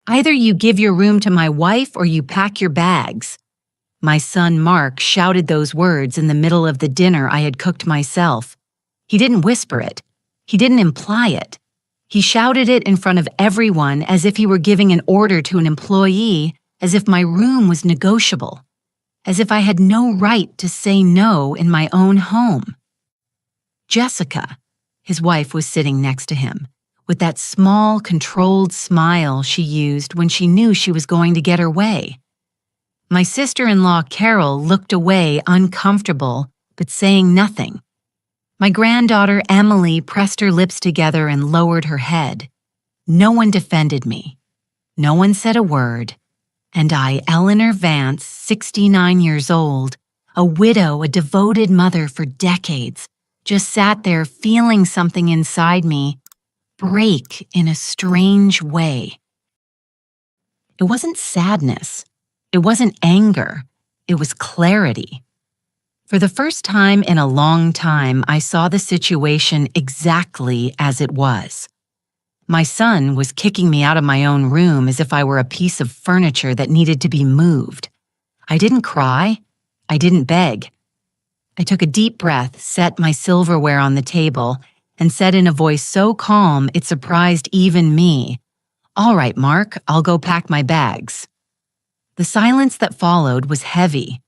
Either you give your room to my wife or you pack your bags." My son Mark shouted those words in the middle of the dinner I had cooked myself. He didn't whisper it. He didn't imply it. He shouted it in front of everyone as if he were giving an order to an employee, as if my room was negotiable, as if I had no right to say no in my own home. Jessica, his wife, was sitting next to him, with that small, controlled smile she used when she knew she was going to get her way. My sister-in-law, Carol, looked away, uncomfortable, but saying nothing. My granddaughter, Emily, pressed her lips together and lowered her head. No one defended me. No one said a word. And I, Eleanor Vance, 69 years old, a widow, a devoted mother for decades, just sat there feeling something inside me break in a strange way. It wasn't sadness. It wasn't anger. It was clarity. For the first time in a long time, I saw the situation exactly as it was. My son was kicking me out of my own room as if I were a piece of furniture that needed to be moved. I didn't cry. I didn't beg. I took a deep breath, set my silverware on the table, and said in a voice so calm it surprised even me, "All right, Mark, I'll go pack my bags." The silence that followed was heavy.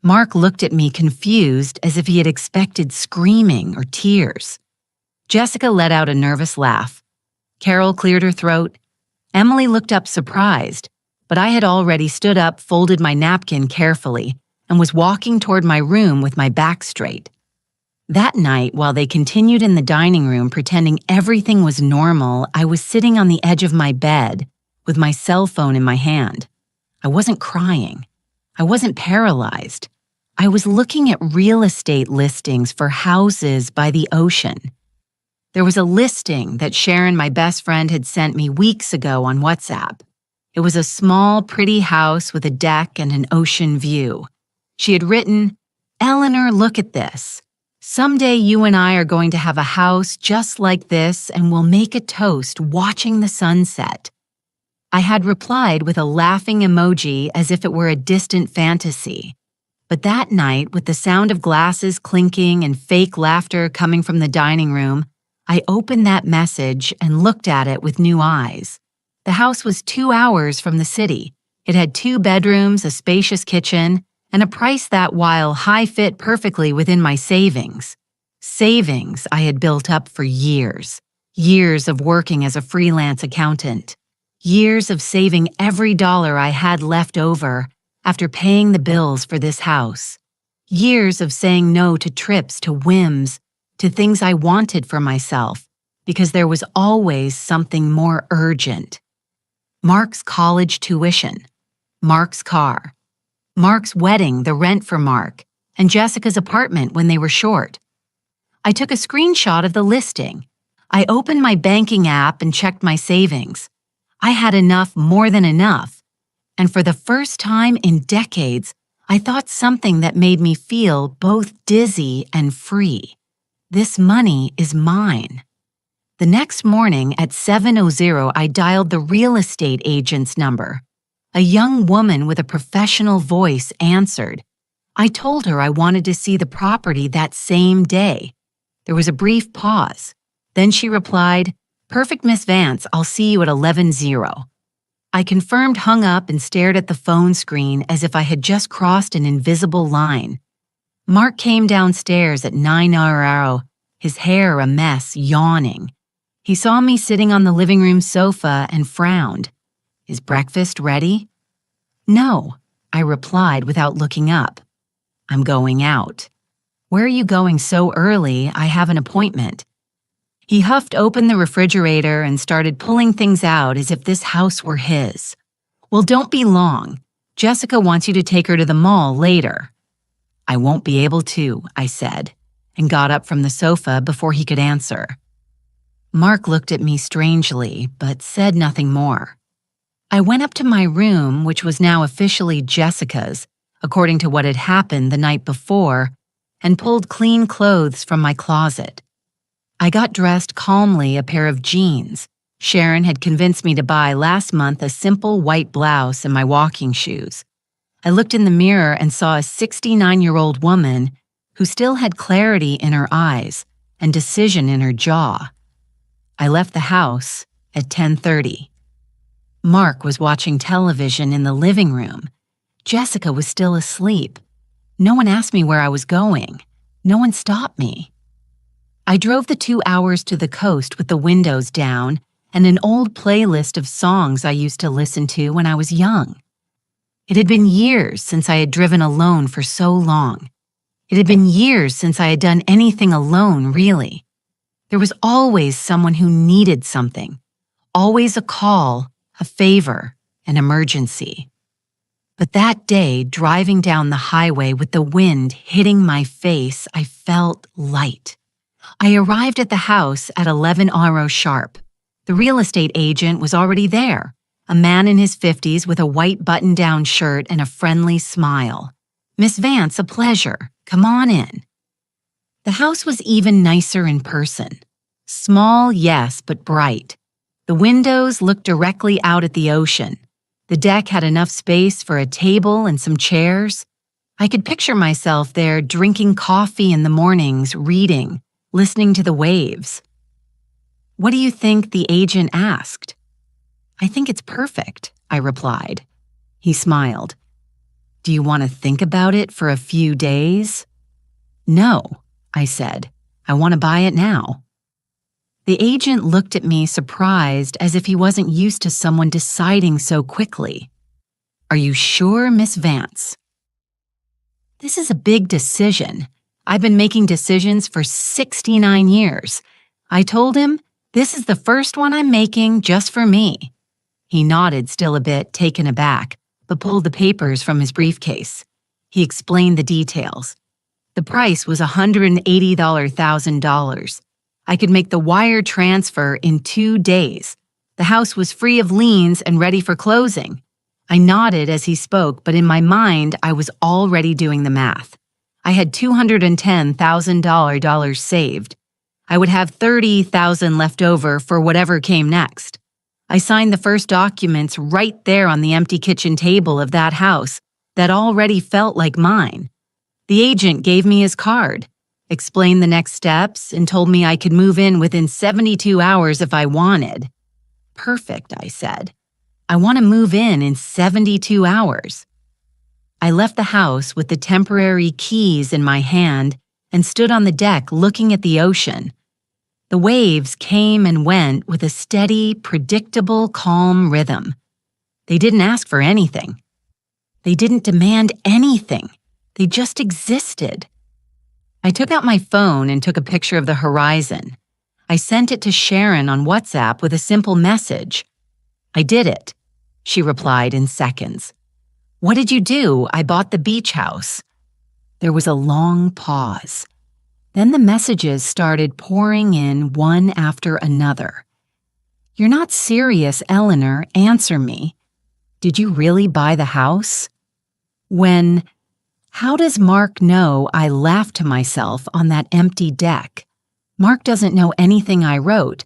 Mark looked at me confused as if he had expected screaming or tears. Jessica let out a nervous laugh. Carol cleared her throat. Emily looked up surprised, but I had already stood up, folded my napkin carefully, and was walking toward my room with my back straight. That night, while they continued in the dining room pretending everything was normal, I was sitting on the edge of my bed with my cell phone in my hand. I wasn't crying. I wasn't paralyzed. I was looking at real estate listings for houses by the ocean. There was a listing that Sharon, my best friend, had sent me weeks ago on WhatsApp. It was a small, pretty house with a deck and an ocean view. She had written, "Eleanor, look at this. Someday you and I are going to have a house just like this and we'll make a toast watching the sunset." I had replied with a laughing emoji as if it were a distant fantasy. But that night, with the sound of glasses clinking and fake laughter coming from the dining room, I opened that message and looked at it with new eyes. The house was 2 hours from the city. It had 2 bedrooms, a spacious kitchen, and a price that, while high, fit perfectly within my savings. Savings I had built up for years. Years of working as a freelance accountant. Years of saving every dollar I had left over after paying the bills for this house. Years of saying no to trips, to whims, to things I wanted for myself, because there was always something more urgent. Mark's college tuition, Mark's car, Mark's wedding, the rent for Mark, and Jessica's apartment when they were short. I took a screenshot of the listing. I opened my banking app and checked my savings. I had enough, more than enough. And for the first time in decades, I thought something that made me feel both dizzy and free. This money is mine. The next morning at 7:00, I dialed the real estate agent's number. A young woman with a professional voice answered. I told her I wanted to see the property that same day. There was a brief pause. Then she replied, "Perfect, Miss Vance, I'll see you at 11:00. I confirmed, hung up, and stared at the phone screen as if I had just crossed an invisible line. Mark came downstairs at 9:00, his hair a mess, yawning. He saw me sitting on the living room sofa and frowned. "Is breakfast ready?" "No," I replied without looking up. "I'm going out." "Where are you going so early? I have an appointment." He huffed open the refrigerator and started pulling things out as if this house were his. "Well, don't be long. Jessica wants you to take her to the mall later." "I won't be able to," I said, and got up from the sofa before he could answer. Mark looked at me strangely, but said nothing more. I went up to my room, which was now officially Jessica's, according to what had happened the night before, and pulled clean clothes from my closet. I got dressed calmly, a pair of jeans, Sharon had convinced me to buy last month a simple white blouse and my walking shoes. I looked in the mirror and saw a 69-year-old woman who still had clarity in her eyes and decision in her jaw. I left the house at 10:30. Mark was watching television in the living room. Jessica was still asleep. No one asked me where I was going. No one stopped me. I drove the 2 hours to the coast with the windows down and an old playlist of songs I used to listen to when I was young. It had been years since I had driven alone for so long. It had been years since I had done anything alone, really. There was always someone who needed something, always a call, a favor, an emergency. But that day, driving down the highway with the wind hitting my face, I felt light. I arrived at the house at 11 sharp. The real estate agent was already there, a man in his 50s with a white button-down shirt and a friendly smile. "Miss Vance, a pleasure. Come on in." The house was even nicer in person. Small, yes, but bright. The windows looked directly out at the ocean. The deck had enough space for a table and some chairs. I could picture myself there drinking coffee in the mornings, reading, listening to the waves. "What do you think?" the agent asked. "I think it's perfect," I replied. He smiled. "Do you want to think about it for a few days?" "No," I said. "I want to buy it now." The agent looked at me surprised, as if he wasn't used to someone deciding so quickly. "Are you sure, Miss Vance?" "This is a big decision. I've been making decisions for 69 years. I told him, this is the first one I'm making just for me. He nodded, still a bit taken aback, but pulled the papers from his briefcase. He explained the details. The price was $180,000. I could make the wire transfer in 2 days. The house was free of liens and ready for closing. I nodded as he spoke, but in my mind, I was already doing the math. I had $210,000 saved. I would have $30,000 left over for whatever came next. I signed the first documents right there on the empty kitchen table of that house that already felt like mine. The agent gave me his card, explained the next steps, and told me I could move in within 72 hours if I wanted. "Perfect," I said. "I want to move in 72 hours." I left the house with the temporary keys in my hand and stood on the deck looking at the ocean. The waves came and went with a steady, predictable, calm rhythm. They didn't ask for anything. They didn't demand anything. They just existed. I took out my phone and took a picture of the horizon. I sent it to Sharon on WhatsApp with a simple message. "I did it," she replied in seconds. "What did you do?" "I bought the beach house." There was a long pause. Then the messages started pouring in one after another. "You're not serious, Eleanor. Answer me. Did you really buy the house?" When, "How does Mark know?" I laughed to myself on that empty deck. Mark doesn't know anything I wrote,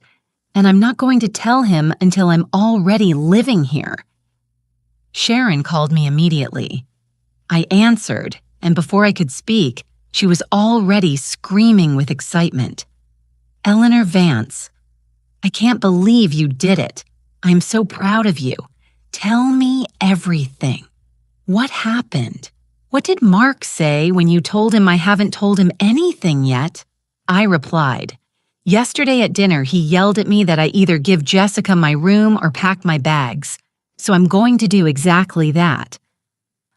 and I'm not going to tell him until I'm already living here. Sharon called me immediately. I answered, and before I could speak, she was already screaming with excitement. "Eleanor Vance, I can't believe you did it. I'm so proud of you. Tell me everything. What happened? What did Mark say when you told him I haven't told him anything yet?" I replied, "Yesterday at dinner, he yelled at me that I either give Jessica my room or pack my bags. So I'm going to do exactly that.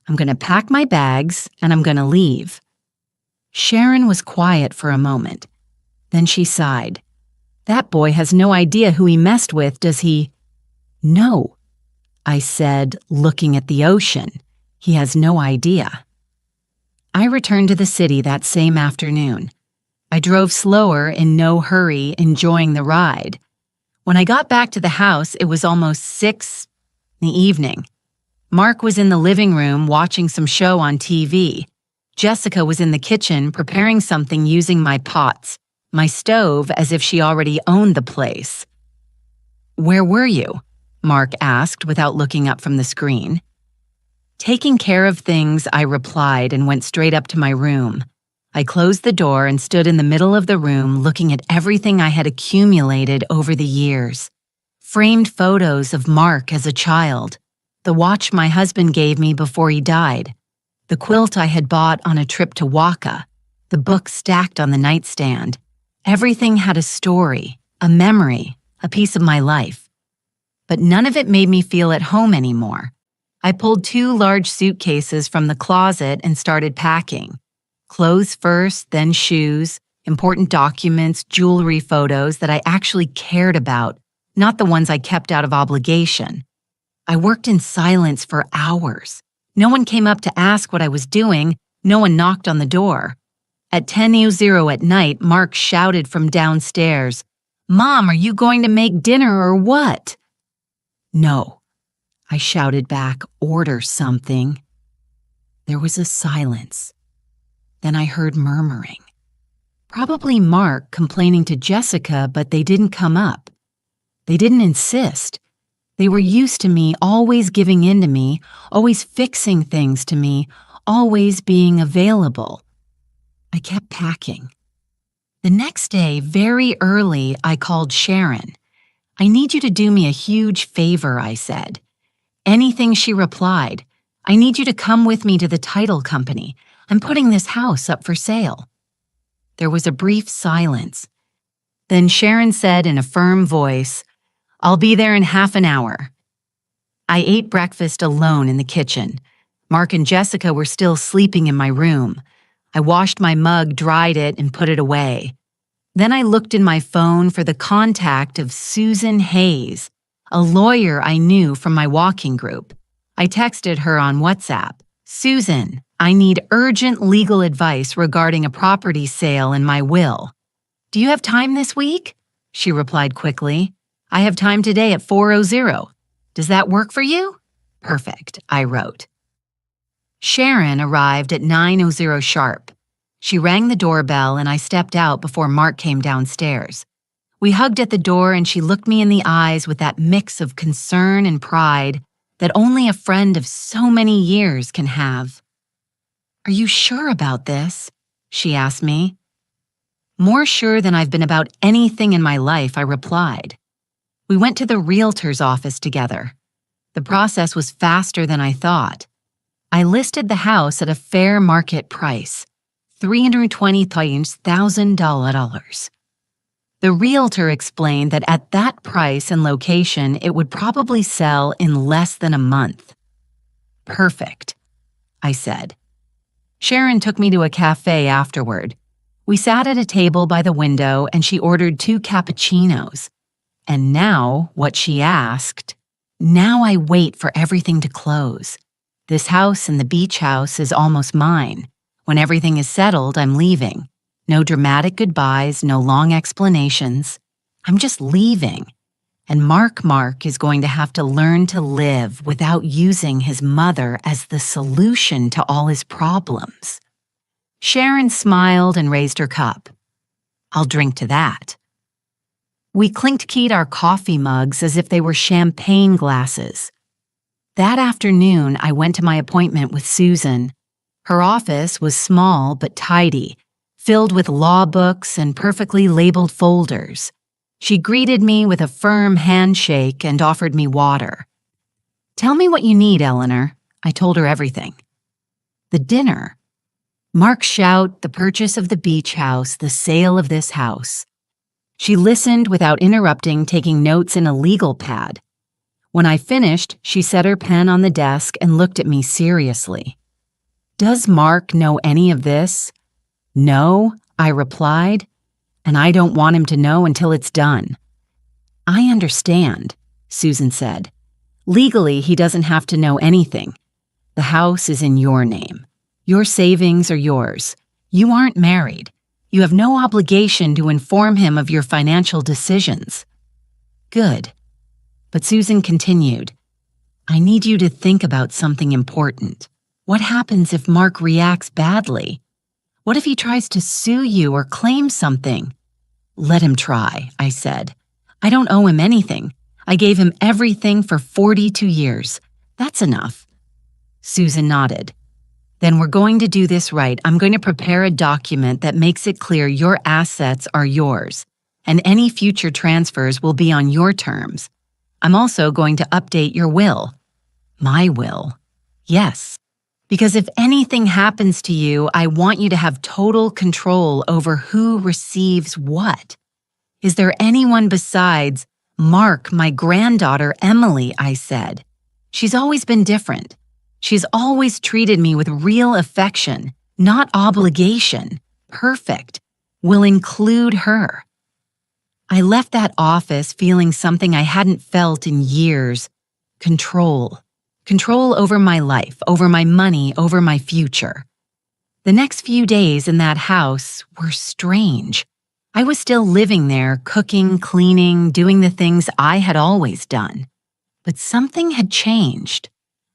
I'm going to pack my bags and I'm going to leave." Sharon was quiet for a moment. Then she sighed. "That boy has no idea who he messed with, does he?" "No," I said, looking at the ocean. "He has no idea." I returned to the city that same afternoon. I drove slower, in no hurry, enjoying the ride. When I got back to the house, it was almost 6 in the evening. Mark was in the living room watching some show on TV. Jessica was in the kitchen preparing something using my pots, my stove as if she already owned the place. "Where were you?" Mark asked without looking up from the screen. "Taking care of things," I replied and went straight up to my room. I closed the door and stood in the middle of the room looking at everything I had accumulated over the years. Framed photos of Mark as a child, the watch my husband gave me before he died, the quilt I had bought on a trip to Waka, the books stacked on the nightstand. Everything had a story, a memory, a piece of my life. But none of it made me feel at home anymore. I pulled 2 large suitcases from the closet and started packing. Clothes first, then shoes, important documents, jewelry, photos that I actually cared about, not the ones I kept out of obligation. I worked in silence for hours. No one came up to ask what I was doing. No one knocked on the door. At 10:00 at night, Mark shouted from downstairs, "Mom, are you going to make dinner or what?" "No," I shouted back, "order something." There was a silence. Then I heard murmuring. Probably Mark complaining to Jessica, but they didn't come up. They didn't insist. They were used to me always giving in to me, always fixing things to me, always being available. I kept packing. The next day, very early, I called Sharon. "I need you to do me a huge favor," I said. "Anything," she replied. "I need you to come with me to the title company. I'm putting this house up for sale." There was a brief silence. Then Sharon said in a firm voice, "I'll be there in half an hour." I ate breakfast alone in the kitchen. Mark and Jessica were still sleeping in my room. I washed my mug, dried it, and put it away. Then I looked in my phone for the contact of Susan Hayes, a lawyer I knew from my walking group. I texted her on WhatsApp, "Susan, I need urgent legal advice regarding a property sale and my will. Do you have time this week?" She replied quickly, "I have time today at 4:00. Does that work for you?" "Perfect," I wrote. Sharon arrived at 9:00 sharp. She rang the doorbell and I stepped out before Mark came downstairs. We hugged at the door and she looked me in the eyes with that mix of concern and pride that only a friend of so many years can have. "Are you sure about this?" she asked me. "More sure than I've been about anything in my life," I replied. We went to the realtor's office together. The process was faster than I thought. I listed the house at a fair market price, $320,000. The realtor explained that at that price and location, it would probably sell in less than a month. "Perfect," I said. Sharon took me to a cafe afterward. We sat at a table by the window and she ordered 2 cappuccinos. And now, what she asked, "Now I wait for everything to close. This house and the beach house is almost mine. When everything is settled, I'm leaving. No dramatic goodbyes, no long explanations. I'm just leaving. And Mark is going to have to learn to live without using his mother as the solution to all his problems." Sharon smiled and raised her cup. "I'll drink to that." We clink-keyed our coffee mugs as if they were champagne glasses. That afternoon, I went to my appointment with Susan. Her office was small but tidy, filled with law books and perfectly labeled folders. She greeted me with a firm handshake and offered me water. "Tell me what you need, Eleanor." I told her everything. The dinner. Mark's shout, the purchase of the beach house, the sale of this house. She listened without interrupting, taking notes in a legal pad. When I finished, she set her pen on the desk and looked at me seriously. "Does Mark know any of this?" "No," I replied, "and I don't want him to know until it's done." "I understand," Susan said. "Legally, he doesn't have to know anything. The house is in your name. Your savings are yours. You aren't married. You have no obligation to inform him of your financial decisions." "Good." But Susan continued, "I need you to think about something important. What happens if Mark reacts badly? What if he tries to sue you or claim something?" "Let him try," I said. "I don't owe him anything. I gave him everything for 42 years. That's enough. Susan nodded. Then we're going to do this right. I'm going to prepare a document that makes it clear your assets are yours, and any future transfers will be on your terms. I'm also going to update your will. My will? Yes. Because if anything happens to you, I want you to have total control over who receives what. Is there anyone besides Mark, my granddaughter, Emily? I said. She's always been different. She's always treated me with real affection, not obligation. Perfect. We'll include her. I left that office feeling something I hadn't felt in years. Control. Control over my life, over my money, over my future. The next few days in that house were strange. I was still living there, cooking, cleaning, doing the things I had always done. But something had changed.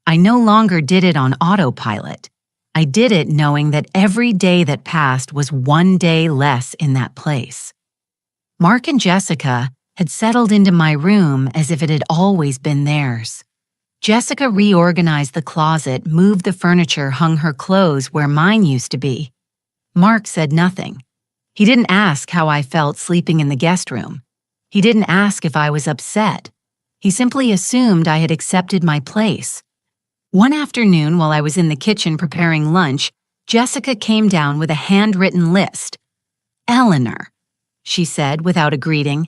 I no longer did it on autopilot. I did it knowing that every day that passed was one day less in that place. Mark and Jessica had settled into my room as if it had always been theirs. Jessica reorganized the closet, moved the furniture, hung her clothes where mine used to be. Mark said nothing. He didn't ask how I felt sleeping in the guest room. He didn't ask if I was upset. He simply assumed I had accepted my place. One afternoon, while I was in the kitchen preparing lunch, Jessica came down with a handwritten list. "Eleanor," she said without a greeting,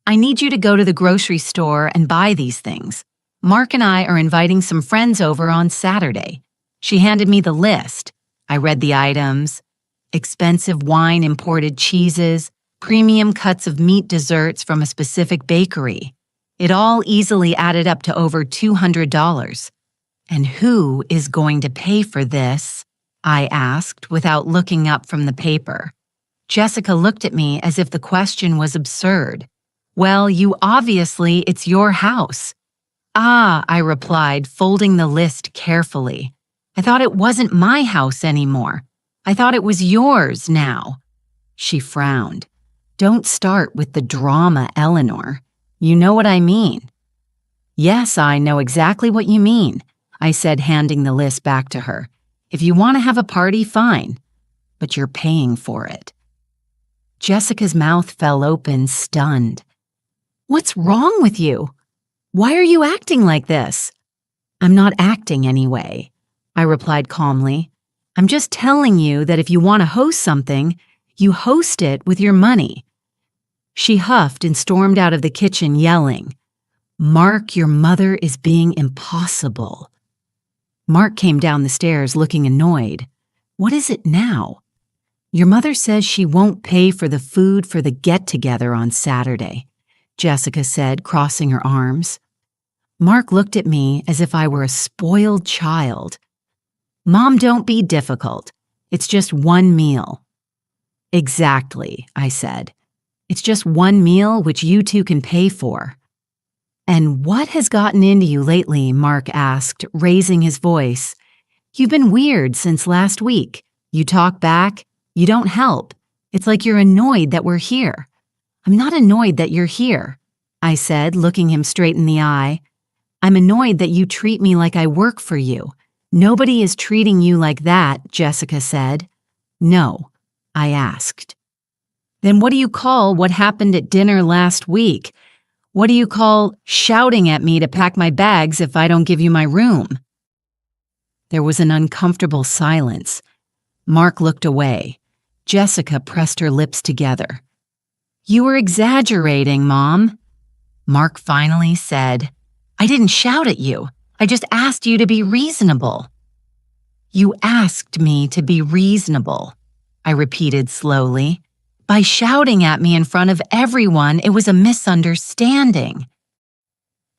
"I need you to go to the grocery store and buy these things. Mark and I are inviting some friends over on Saturday." She handed me the list. I read the items. Expensive wine, imported cheeses, premium cuts of meat desserts from a specific bakery. It all easily added up to over $200. "And who is going to pay for this?" I asked without looking up from the paper. Jessica looked at me as if the question was absurd. "Well, it's your house." "Ah," I replied, folding the list carefully. "I thought it wasn't my house anymore. I thought it was yours now." She frowned. "Don't start with the drama, Eleanor. You know what I mean." "Yes, I know exactly what you mean," I said, handing the list back to her. "If you want to have a party, fine. But you're paying for it." Jessica's mouth fell open, stunned. "What's wrong with you? Why are you acting like this?" "I'm not acting anyway," I replied calmly. "I'm just telling you that if you want to host something, you host it with your money." She huffed and stormed out of the kitchen, yelling, "Mark, your mother is being impossible." Mark came down the stairs looking annoyed. "What is it now?" "Your mother says she won't pay for the food for the get-together on Saturday," Jessica said, crossing her arms. Mark looked at me as if I were a spoiled child. "Mom, don't be difficult. It's just one meal." "Exactly," I said. "It's just one meal which you two can pay for." "And what has gotten into you lately?" Mark asked, raising his voice. "You've been weird since last week. You talk back. You don't help. It's like you're annoyed that we're here." "I'm not annoyed that you're here," I said, looking him straight in the eye. "I'm annoyed that you treat me like I work for you. Nobody is treating you like that," Jessica said. "No," I asked. "Then what do you call what happened at dinner last week? What do you call shouting at me to pack my bags if I don't give you my room?" There was an uncomfortable silence. Mark looked away. Jessica pressed her lips together. "You were exaggerating, Mom." Mark finally said, "I didn't shout at you. I just asked you to be reasonable." "You asked me to be reasonable," I repeated slowly. "By shouting at me in front of everyone, it was a misunderstanding."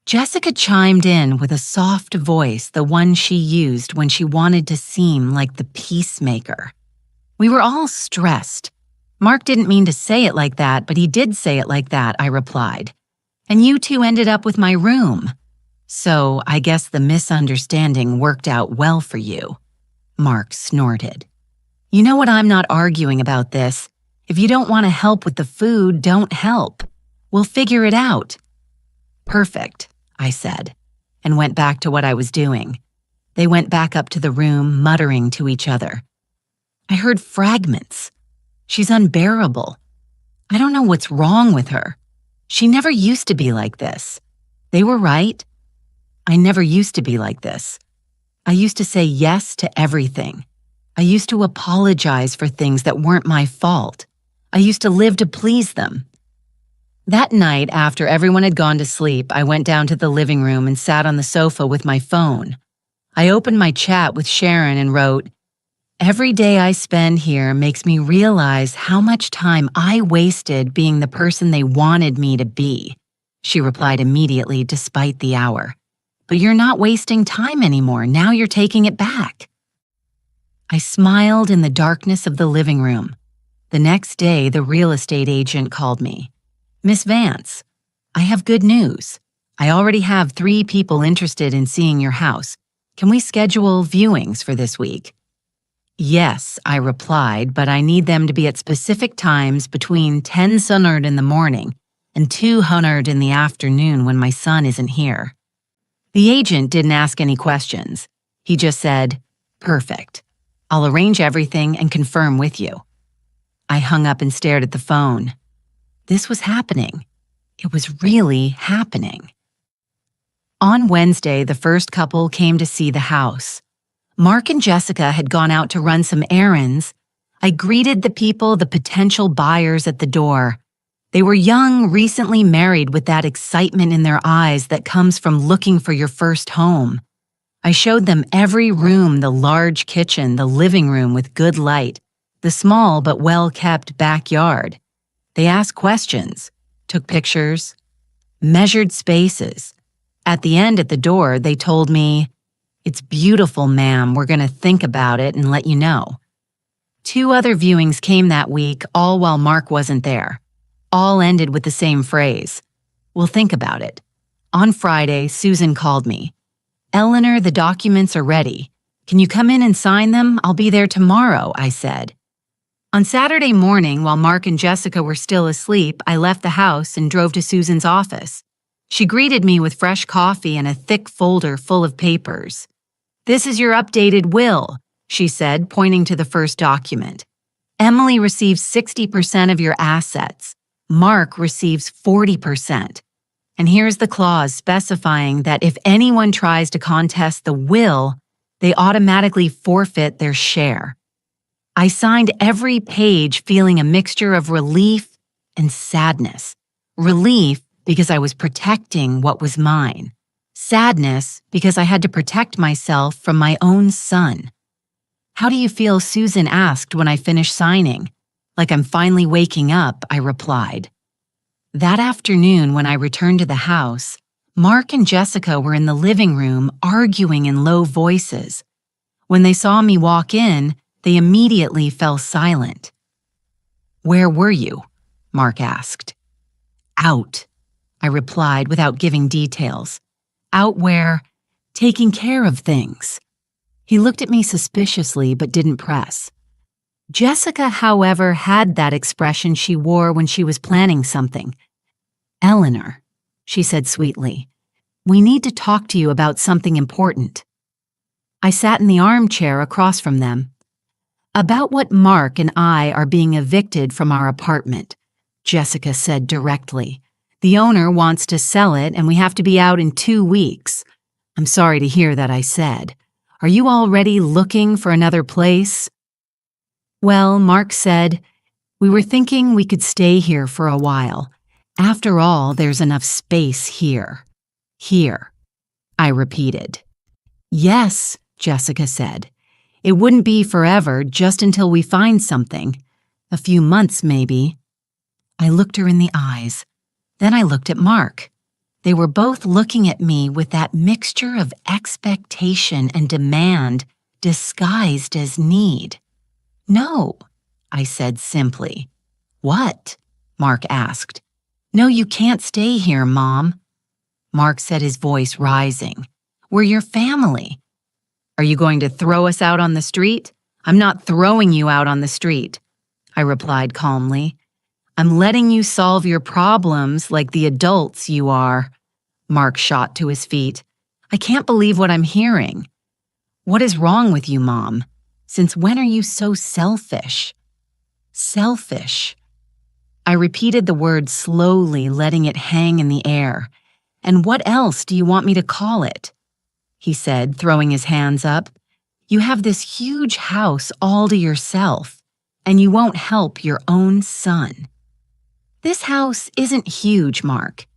Jessica chimed in with a soft voice, the one she used when she wanted to seem like the peacemaker. "We were all stressed. Mark didn't mean to say it like that, but he did say it like that," I replied. "And you two ended up with my room. So I guess the misunderstanding worked out well for you." Mark snorted. "You know what? I'm not arguing about this. If you don't want to help with the food, don't help. We'll figure it out." Perfect, I said, and went back to what I was doing. They went back up to the room, muttering to each other. I heard fragments. She's unbearable. I don't know what's wrong with her. She never used to be like this. They were right. I never used to be like this. I used to say yes to everything. I used to apologize for things that weren't my fault. I used to live to please them. That night, after everyone had gone to sleep, I went down to the living room and sat on the sofa with my phone. I opened my chat with Sharon and wrote, "Every day I spend here makes me realize how much time I wasted being the person they wanted me to be." She replied immediately despite the hour. "But you're not wasting time anymore. Now you're taking it back." I smiled in the darkness of the living room. The next day, the real estate agent called me. "Miss Vance, I have good news. I already have 3 people interested in seeing your house. Can we schedule viewings for this week?" "Yes," I replied, "but I need them to be at specific times between 10:00 in the morning and 2:00 in the afternoon when my son isn't here." The agent didn't ask any questions. He just said, "Perfect. I'll arrange everything and confirm with you." I hung up and stared at the phone. This was happening. It was really happening. On Wednesday, the first couple came to see the house. Mark and Jessica had gone out to run some errands. I greeted the people, the potential buyers at the door. They were young, recently married with that excitement in their eyes that comes from looking for your first home. I showed them every room, the large kitchen, the living room with good light, the small but well-kept backyard. They asked questions, took pictures, measured spaces. At the end at the door, they told me, "It's beautiful, ma'am. We're going to think about it and let you know." 2 other viewings came that week, all while Mark wasn't there. All ended with the same phrase, "We'll think about it." On Friday, Susan called me. "Eleanor, the documents are ready. Can you come in and sign them? I'll be there tomorrow," I said. On Saturday morning, while Mark and Jessica were still asleep, I left the house and drove to Susan's office. She greeted me with fresh coffee and a thick folder full of papers. "This is your updated will," she said, pointing to the first document. "Emily receives 60% of your assets. Mark receives 40%. And here's the clause specifying that if anyone tries to contest the will, they automatically forfeit their share." I signed every page feeling a mixture of relief and sadness. Relief because I was protecting what was mine. Sadness because I had to protect myself from my own son. "How do you feel?" Susan asked when I finished signing. "Like I'm finally waking up," I replied. That afternoon, when I returned to the house, Mark and Jessica were in the living room arguing in low voices. When they saw me walk in, they immediately fell silent. "Where were you?" Mark asked. "Out," I replied without giving details. "Out where? Taking care of things." He looked at me suspiciously but didn't press. Jessica, however, had that expression she wore when she was planning something. "Eleanor," she said sweetly, "we need to talk to you about something important." I sat in the armchair across from them. "About what Mark and I are being evicted from our apartment," Jessica said directly. "The owner wants to sell it and we have to be out in 2 weeks. I'm sorry to hear that," I said. "Are you already looking for another place?" "Well," Mark said, "we were thinking we could stay here for a while. After all, there's enough space here." "Here," I repeated. "Yes," Jessica said. "It wouldn't be forever, just until we find something. A few months, maybe." I looked her in the eyes. Then I looked at Mark. They were both looking at me with that mixture of expectation and demand disguised as need. "No," I said simply. "What?" Mark asked. "No, you can't stay here, Mom." Mark said, his voice rising. "We're your family." "Are you going to throw us out on the street?" "I'm not throwing you out on the street," I replied calmly. "I'm letting you solve your problems like the adults you are." Mark shot to his feet. I can't believe what I'm hearing. What is wrong with you, Mom? Since when are you so selfish? Selfish. I repeated the word slowly, letting it hang in the air. And what else do you want me to call it? He said, throwing his hands up. You have this huge house all to yourself, and you won't help your own son. This house isn't huge, Mark.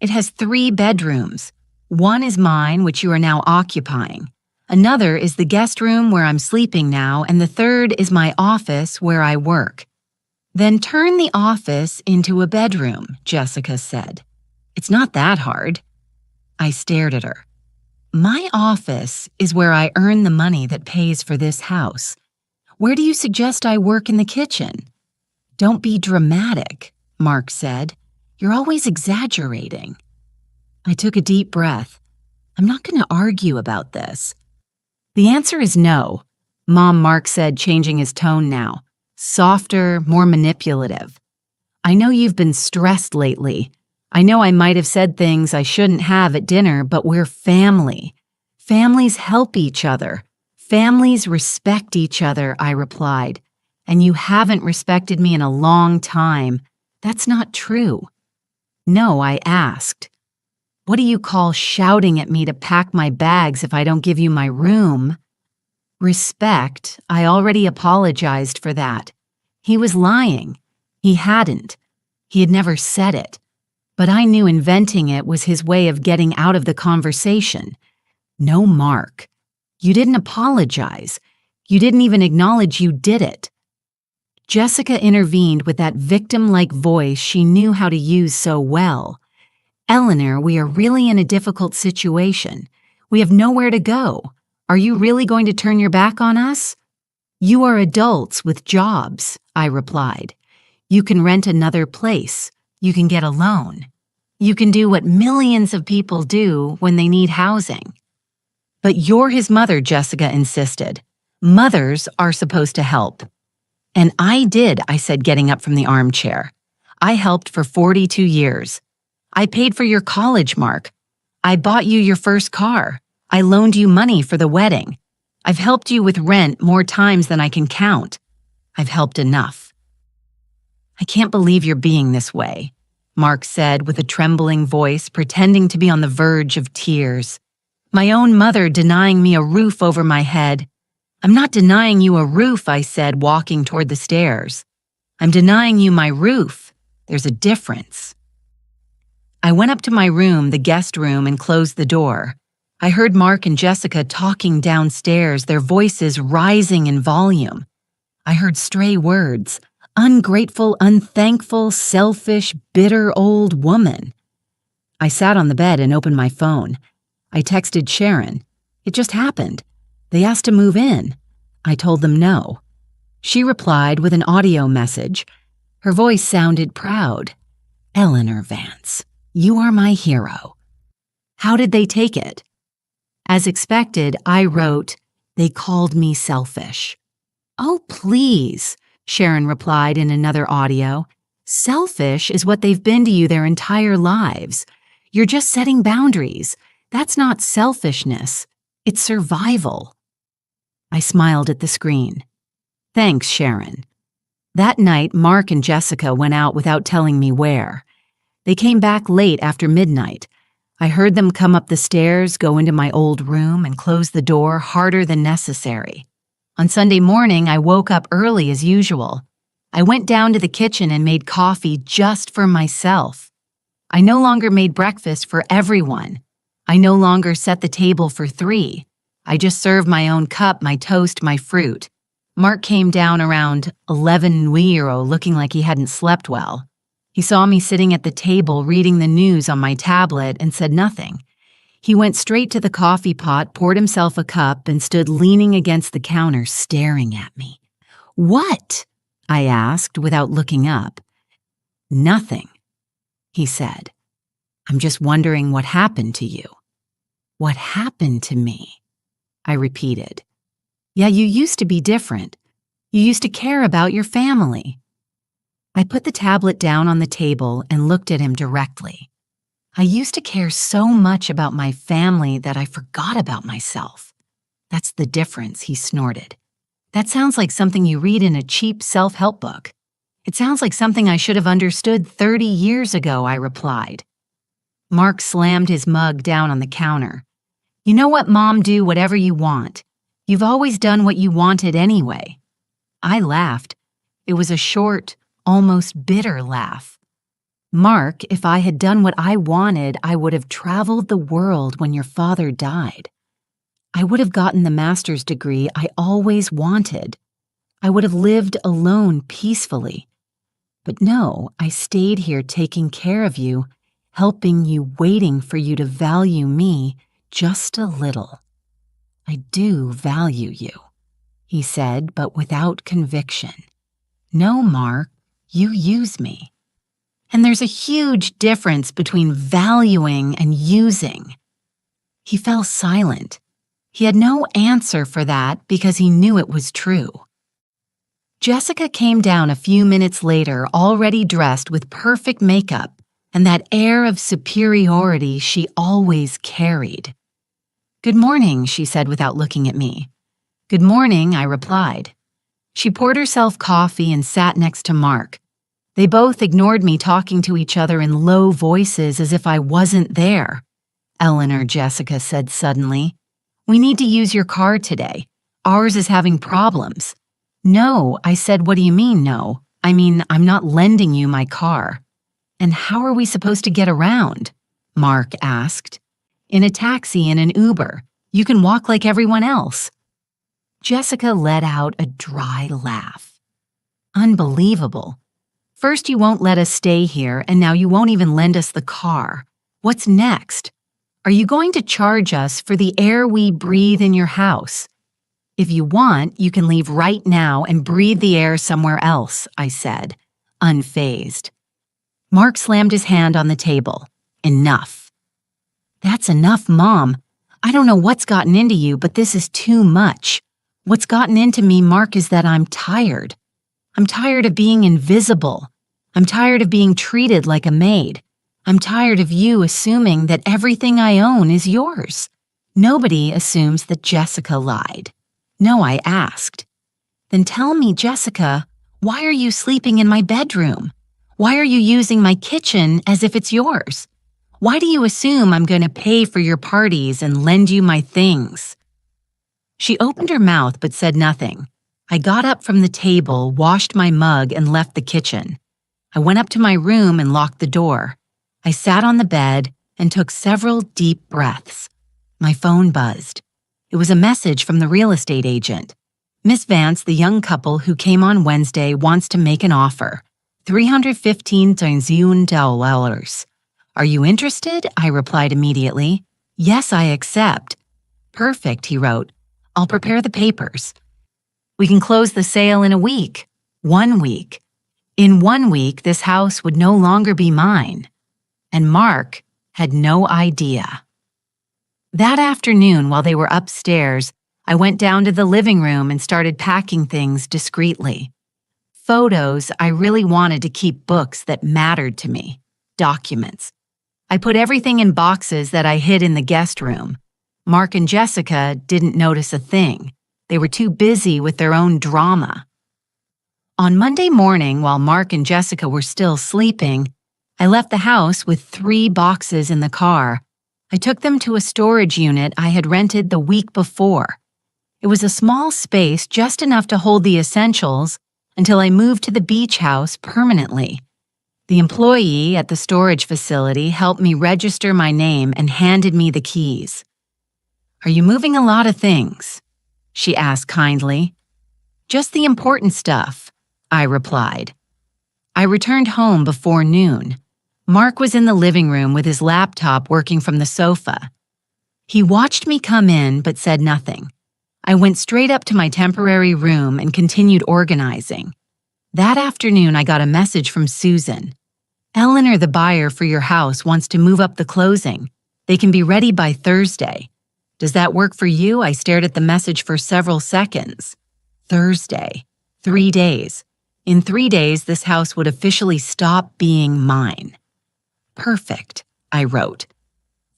It has 3 bedrooms. One is mine, which you are now occupying. Another is the guest room where I'm sleeping now, and the third is my office where I work. Then turn the office into a bedroom, Jessica said. It's not that hard. I stared at her. My office is where I earn the money that pays for this house. Where do you suggest I work in the kitchen? Don't be dramatic, Mark said. You're always exaggerating. I took a deep breath. I'm not going to argue about this. The answer is no, Mark said, changing his tone now. Softer, more manipulative. I know you've been stressed lately. I know I might have said things I shouldn't have at dinner, but we're family. Families help each other. Families respect each other, I replied. And you haven't respected me in a long time. That's not true. No, I asked. What do you call shouting at me to pack my bags if I don't give you my room? Respect, I already apologized for that. He was lying. He hadn't. He had never said it. But I knew inventing it was his way of getting out of the conversation. No, Mark. You didn't apologize. You didn't even acknowledge you did it. Jessica intervened with that victim-like voice she knew how to use so well. Eleanor, we are really in a difficult situation. We have nowhere to go. Are you really going to turn your back on us? You are adults with jobs, I replied. You can rent another place. You can get a loan. You can do what millions of people do when they need housing. But you're his mother, Jessica insisted. Mothers are supposed to help. And I did, I said, getting up from the armchair. I helped for 42 years. I paid for your college, Mark. I bought you your first car. I loaned you money for the wedding. I've helped you with rent more times than I can count. I've helped enough. I can't believe you're being this way, Mark said with a trembling voice, pretending to be on the verge of tears. My own mother denying me a roof over my head. I'm not denying you a roof, I said, walking toward the stairs. I'm denying you my roof. There's a difference. I went up to my room, the guest room, and closed the door. I heard Mark and Jessica talking downstairs, their voices rising in volume. I heard stray words, ungrateful, unthankful, selfish, bitter old woman. I sat on the bed and opened my phone. I texted Sharon. It just happened. They asked to move in. I told them no. She replied with an audio message. Her voice sounded proud. Eleanor Vance, you are my hero. How did they take it? As expected, I wrote, they called me selfish. Oh, please, Sharon replied in another audio. Selfish is what they've been to you their entire lives. You're just setting boundaries. That's not selfishness. It's survival. I smiled at the screen. Thanks, Sharon. That night, Mark and Jessica went out without telling me where. They came back late after midnight. I heard them come up the stairs, go into my old room, and close the door harder than necessary. On Sunday morning, I woke up early as usual. I went down to the kitchen and made coffee just for myself. I no longer made breakfast for everyone. I no longer set the table for 3. I just served my own cup, my toast, my fruit. Mark came down around 11 nuiro looking like he hadn't slept well. He saw me sitting at the table reading the news on my tablet and said nothing. He went straight to the coffee pot, poured himself a cup, and stood leaning against the counter staring at me. What? I asked without looking up. Nothing, he said. I'm just wondering what happened to you. What happened to me? I repeated. Yeah, you used to be different. You used to care about your family. I put the tablet down on the table and looked at him directly. I used to care so much about my family that I forgot about myself. That's the difference, he snorted. That sounds like something you read in a cheap self-help book. It sounds like something I should have understood 30 years ago, I replied. Mark slammed his mug down on the counter. You know what, Mom, do whatever you want. You've always done what you wanted anyway. I laughed. It was a short, almost bitter laugh. Mark, if I had done what I wanted, I would have traveled the world when your father died. I would have gotten the master's degree I always wanted. I would have lived alone peacefully. But no, I stayed here taking care of you, helping you, waiting for you to value me just a little. I do value you, he said, but without conviction. No, Mark, you use me. And there's a huge difference between valuing and using. He fell silent. He had no answer for that because he knew it was true. Jessica came down a few minutes later, already dressed with perfect makeup and that air of superiority she always carried. Good morning, she said without looking at me. Good morning, I replied. She poured herself coffee and sat next to Mark. They both ignored me talking to each other in low voices as if I wasn't there. Eleanor, Jessica said suddenly, we need to use your car today. Ours is having problems. No, I said, what do you mean no? I mean, I'm not lending you my car. And how are we supposed to get around? Mark asked. In a taxi and an Uber. You can walk like everyone else. Jessica let out a dry laugh. Unbelievable. First you won't let us stay here, and now you won't even lend us the car. What's next? Are you going to charge us for the air we breathe in your house? If you want, you can leave right now and breathe the air somewhere else, I said, unfazed. Mark slammed his hand on the table. Enough. That's enough, Mom. I don't know what's gotten into you, but this is too much. What's gotten into me, Mark, is that I'm tired. I'm tired of being invisible. I'm tired of being treated like a maid. I'm tired of you assuming that everything I own is yours. Nobody assumes that Jessica lied. No, I asked. Then tell me, Jessica, why are you sleeping in my bedroom? Why are you using my kitchen as if it's yours? Why do you assume I'm going to pay for your parties and lend you my things? She opened her mouth but said nothing. I got up from the table, washed my mug, and left the kitchen. I went up to my room and locked the door. I sat on the bed and took several deep breaths. My phone buzzed. It was a message from the real estate agent. Miss Vance, the young couple who came on Wednesday, wants to make an offer. $315,000. Are you interested? I replied immediately. Yes, I accept. Perfect, he wrote. I'll prepare the papers. We can close the sale in a week. 1 week. In 1 week, this house would no longer be mine. And Mark had no idea. That afternoon, while they were upstairs, I went down to the living room and started packing things discreetly. Photos, I really wanted to keep books that mattered to me. Documents. I put everything in boxes that I hid in the guest room. Mark and Jessica didn't notice a thing. They were too busy with their own drama. On Monday morning, while Mark and Jessica were still sleeping, I left the house with 3 boxes in the car. I took them to a storage unit I had rented the week before. It was a small space just enough to hold the essentials until I moved to the beach house permanently. The employee at the storage facility helped me register my name and handed me the keys. Are you moving a lot of things? She asked kindly. Just the important stuff, I replied. I returned home before noon. Mark was in the living room with his laptop working from the sofa. He watched me come in but said nothing. I went straight up to my temporary room and continued organizing. That afternoon, I got a message from Susan. Eleanor, the buyer for your house, wants to move up the closing. They can be ready by Thursday. Does that work for you? I stared at the message for several seconds. Thursday. 3 days. In 3 days, this house would officially stop being mine. Perfect, I wrote.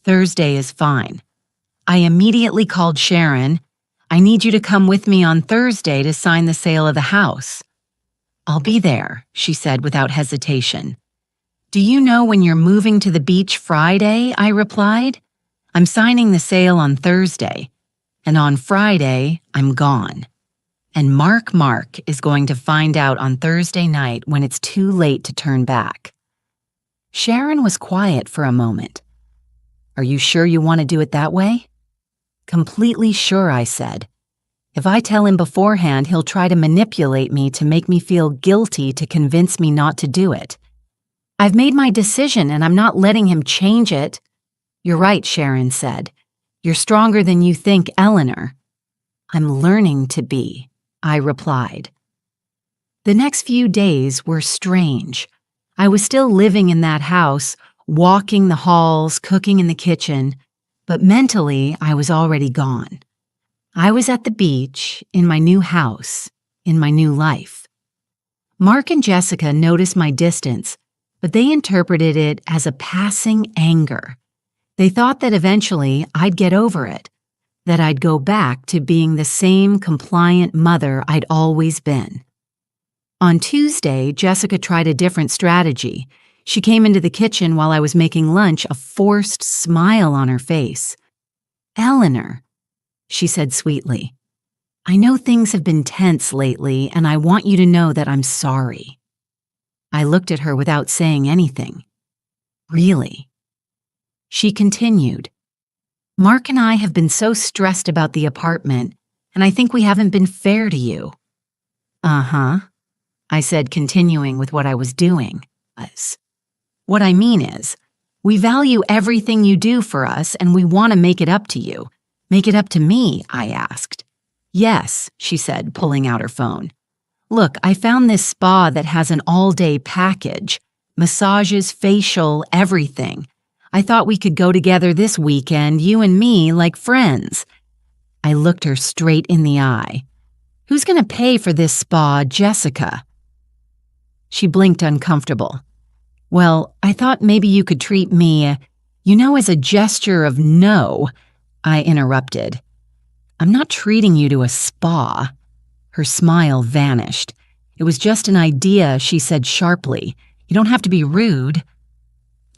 Thursday is fine. I immediately called Sharon. I need you to come with me on Thursday to sign the sale of the house. I'll be there, she said without hesitation. Do you know when you're moving to the beach Friday? I replied. I'm signing the sale on Thursday, and on Friday, I'm gone. And Mark is going to find out on Thursday night when it's too late to turn back. Sharon was quiet for a moment. Are you sure you want to do it that way? Completely sure, I said. If I tell him beforehand, he'll try to manipulate me to make me feel guilty to convince me not to do it. I've made my decision and I'm not letting him change it. You're right, Sharon said. You're stronger than you think, Eleanor. I'm learning to be, I replied. The next few days were strange. I was still living in that house, walking the halls, cooking in the kitchen, but mentally I was already gone. I was at the beach, in my new house, in my new life. Mark and Jessica noticed my distance, but they interpreted it as a passing anger. They thought that eventually I'd get over it, that I'd go back to being the same compliant mother I'd always been. On Tuesday, Jessica tried a different strategy. She came into the kitchen while I was making lunch, a forced smile on her face. Eleanor, she said sweetly, I know things have been tense lately, and I want you to know that I'm sorry. I looked at her without saying anything. Really? She continued. Mark and I have been so stressed about the apartment, and I think we haven't been fair to you. Uh-huh, I said, continuing with what I was doing. What I mean is, we value everything you do for us, and we want to make it up to you. Make it up to me, I asked. Yes, she said, pulling out her phone. Look, I found this spa that has an all-day package. Massages, facial, everything. I thought we could go together this weekend, you and me, like friends. I looked her straight in the eye. Who's going to pay for this spa, Jessica? She blinked uncomfortable. Well, I thought maybe you could treat me, as a gesture of no, I interrupted. I'm not treating you to a spa. Her smile vanished. It was just an idea, she said sharply. You don't have to be rude.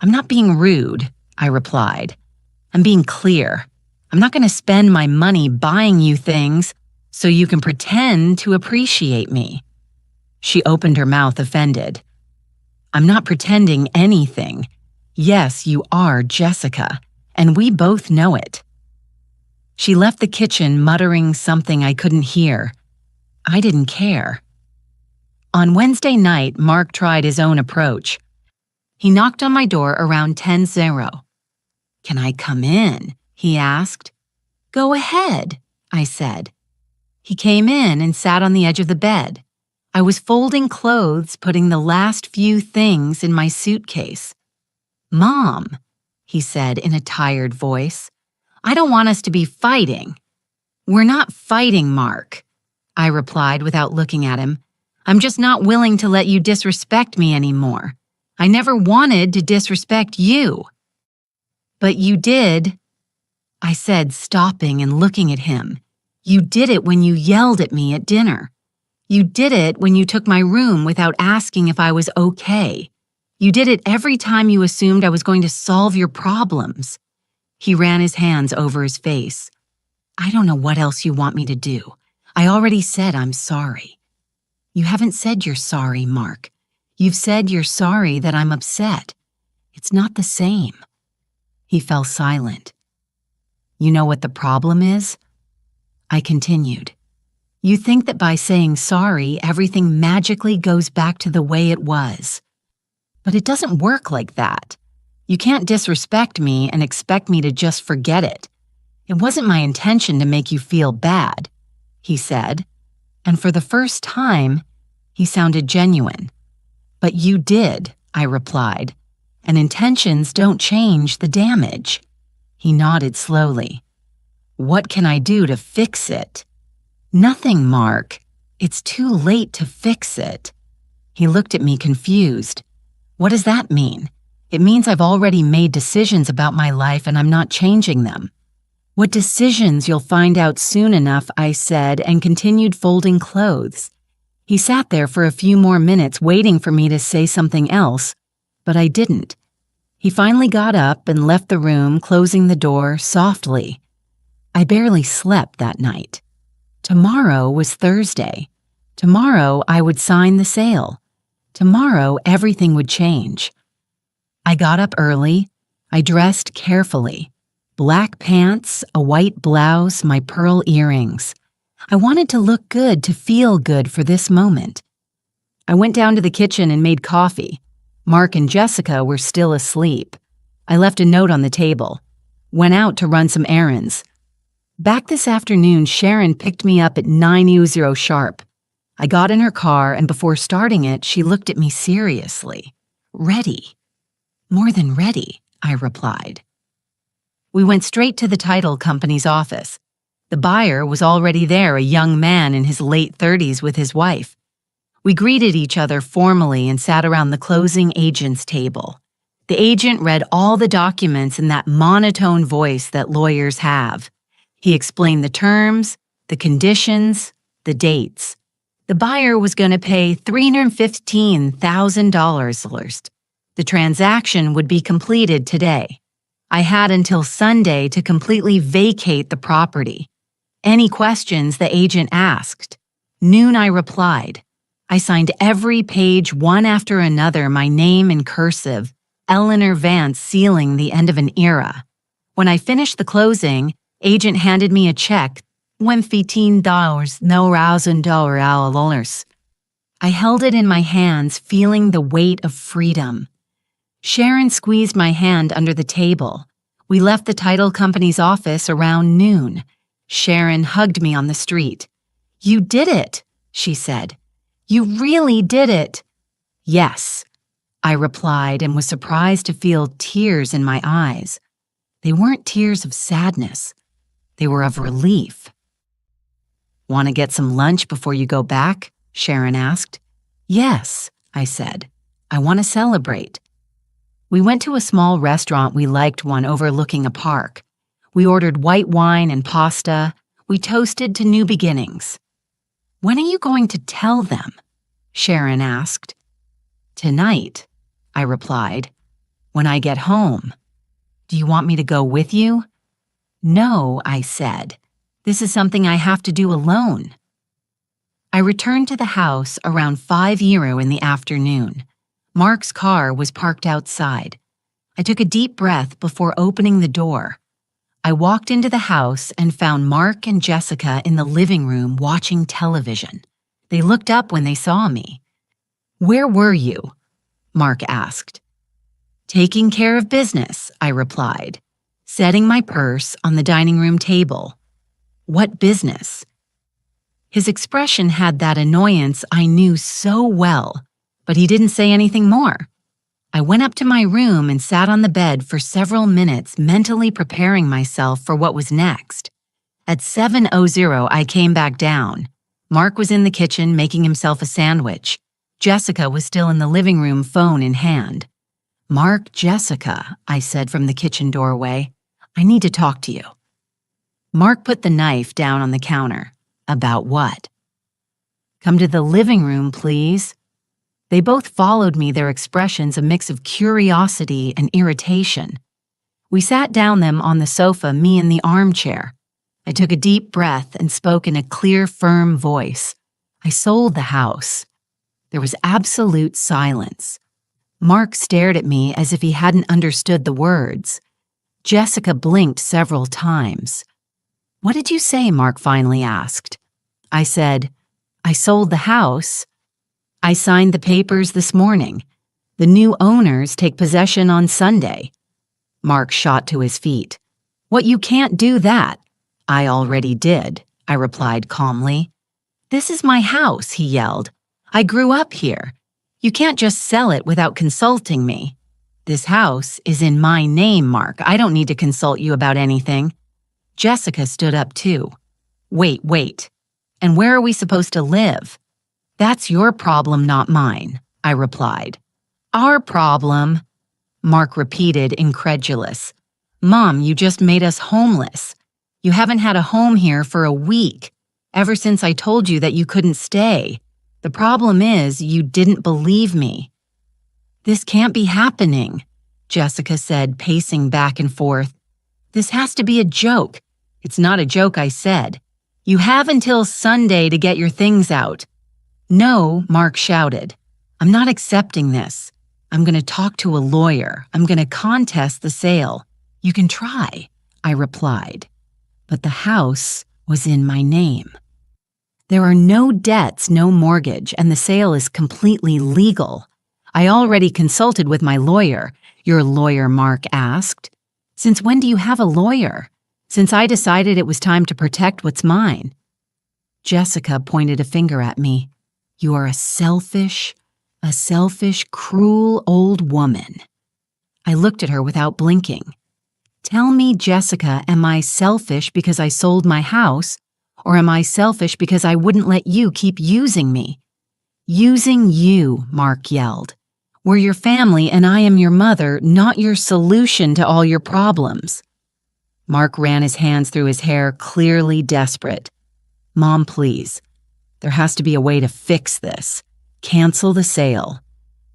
I'm not being rude, I replied. I'm being clear. I'm not going to spend my money buying you things so you can pretend to appreciate me. She opened her mouth, offended. I'm not pretending anything. Yes, you are Jessica, and we both know it. She left the kitchen muttering something I couldn't hear. I didn't care. On Wednesday night, Mark tried his own approach. He knocked on my door around 10:00. Can I come in? He asked. Go ahead, I said. He came in and sat on the edge of the bed. I was folding clothes, putting the last few things in my suitcase. Mom, he said in a tired voice, I don't want us to be fighting. We're not fighting, Mark, I replied without looking at him. I'm just not willing to let you disrespect me anymore. I never wanted to disrespect you. But you did, I said, stopping and looking at him. You did it when you yelled at me at dinner. You did it when you took my room without asking if I was okay. You did it every time you assumed I was going to solve your problems. He ran his hands over his face. I don't know what else you want me to do. I already said I'm sorry. You haven't said you're sorry, Mark. You've said you're sorry that I'm upset. It's not the same. He fell silent. You know what the problem is? I continued. You think that by saying sorry, everything magically goes back to the way it was. But it doesn't work like that. You can't disrespect me and expect me to just forget it. It wasn't my intention to make you feel bad, he said, and for the first time, he sounded genuine. But you did, I replied, and intentions don't change the damage. He nodded slowly. What can I do to fix it? Nothing, Mark. It's too late to fix it. He looked at me confused. What does that mean? It means I've already made decisions about my life and I'm not changing them. What decisions you'll find out soon enough, I said, and continued folding clothes. He sat there for a few more minutes waiting for me to say something else, but I didn't. He finally got up and left the room, closing the door softly. I barely slept that night. Tomorrow was Thursday. Tomorrow I would sign the sale. Tomorrow everything would change. I got up early. I dressed carefully. Black pants, a white blouse, my pearl earrings. I wanted to look good, to feel good for this moment. I went down to the kitchen and made coffee. Mark and Jessica were still asleep. I left a note on the table. Went out to run some errands. Back this afternoon, Sharon picked me up at 9:00 sharp. I got in her car, and before starting it, she looked at me seriously. Ready. More than ready, I replied. We went straight to the title company's office. The buyer was already there, a young man in his late 30s with his wife. We greeted each other formally and sat around the closing agent's table. The agent read all the documents in that monotone voice that lawyers have. He explained the terms, the conditions, the dates. The buyer was going to pay $315,000. The transaction would be completed today. I had until Sunday to completely vacate the property. Any questions the agent asked. Noon I replied. I signed every page one after another, my name in cursive, Eleanor Vance sealing the end of an era. When I finished the closing, agent handed me a check, $15,000. I held it in my hands, feeling the weight of freedom. Sharon squeezed my hand under the table. We left the title company's office around noon. Sharon hugged me on the street. "You did it," she said. "You really did it." "Yes," I replied and was surprised to feel tears in my eyes. They weren't tears of sadness. They were of relief. "Want to get some lunch before you go back?" Sharon asked. "Yes," I said. "I want to celebrate." We went to a small restaurant we liked, one overlooking a park. We ordered white wine and pasta. We toasted to new beginnings. "When are you going to tell them?" Sharon asked. "Tonight," I replied. "When I get home." "Do you want me to go with you?" "No," I said. "This is something I have to do alone." I returned to the house around €5 in the afternoon. Mark's car was parked outside. I took a deep breath before opening the door. I walked into the house and found Mark and Jessica in the living room watching television. They looked up when they saw me. "Where were you?" Mark asked. "Taking care of business," I replied, setting my purse on the dining room table. "What business?" His expression had that annoyance I knew so well, but he didn't say anything more. I went up to my room and sat on the bed for several minutes, mentally preparing myself for what was next. At 7:00, I came back down. Mark was in the kitchen making himself a sandwich. Jessica was still in the living room, phone in hand. "Mark, Jessica," I said from the kitchen doorway, "I need to talk to you." Mark put the knife down on the counter. "About what?" "Come to the living room, please." They both followed me, their expressions a mix of curiosity and irritation. We sat down them on the sofa, me in the armchair. I took a deep breath and spoke in a clear, firm voice. "I sold the house." There was absolute silence. Mark stared at me as if he hadn't understood the words. Jessica blinked several times. "What did you say?" Mark finally asked. I said, "I sold the house. I signed the papers this morning. The new owners take possession on Sunday." Mark shot to his feet. "What, you can't do that?" "I already did," I replied calmly. "This is my house," he yelled. "I grew up here. You can't just sell it without consulting me." "This house is in my name, Mark. I don't need to consult you about anything." Jessica stood up too. Wait. And where are we supposed to live?" "That's your problem, not mine," I replied. "Our problem?" Mark repeated, incredulous. Mom, you just made us homeless. You haven't had a home here for a week, ever since I told you that you couldn't stay. The problem is you didn't believe me. This can't be happening, Jessica said, pacing back and forth. This has to be a joke. It's not a joke, I said. You have until Sunday to get your things out. No, Mark shouted. I'm not accepting this. I'm going to talk to a lawyer. I'm going to contest the sale. You can try, I replied. But the house was in my name. There are no debts, no mortgage, and the sale is completely legal. I already consulted with my lawyer. Your lawyer, Mark asked. Since when do you have a lawyer? Since I decided it was time to protect what's mine. Jessica pointed a finger at me. You are a selfish, cruel old woman. I looked at her without blinking. Tell me, Jessica, am I selfish because I sold my house, or am I selfish because I wouldn't let you keep using me? Using you, Mark yelled. We're your family and I am your mother, not your solution to all your problems. Mark ran his hands through his hair, clearly desperate. Mom, please. There has to be a way to fix this. Cancel the sale.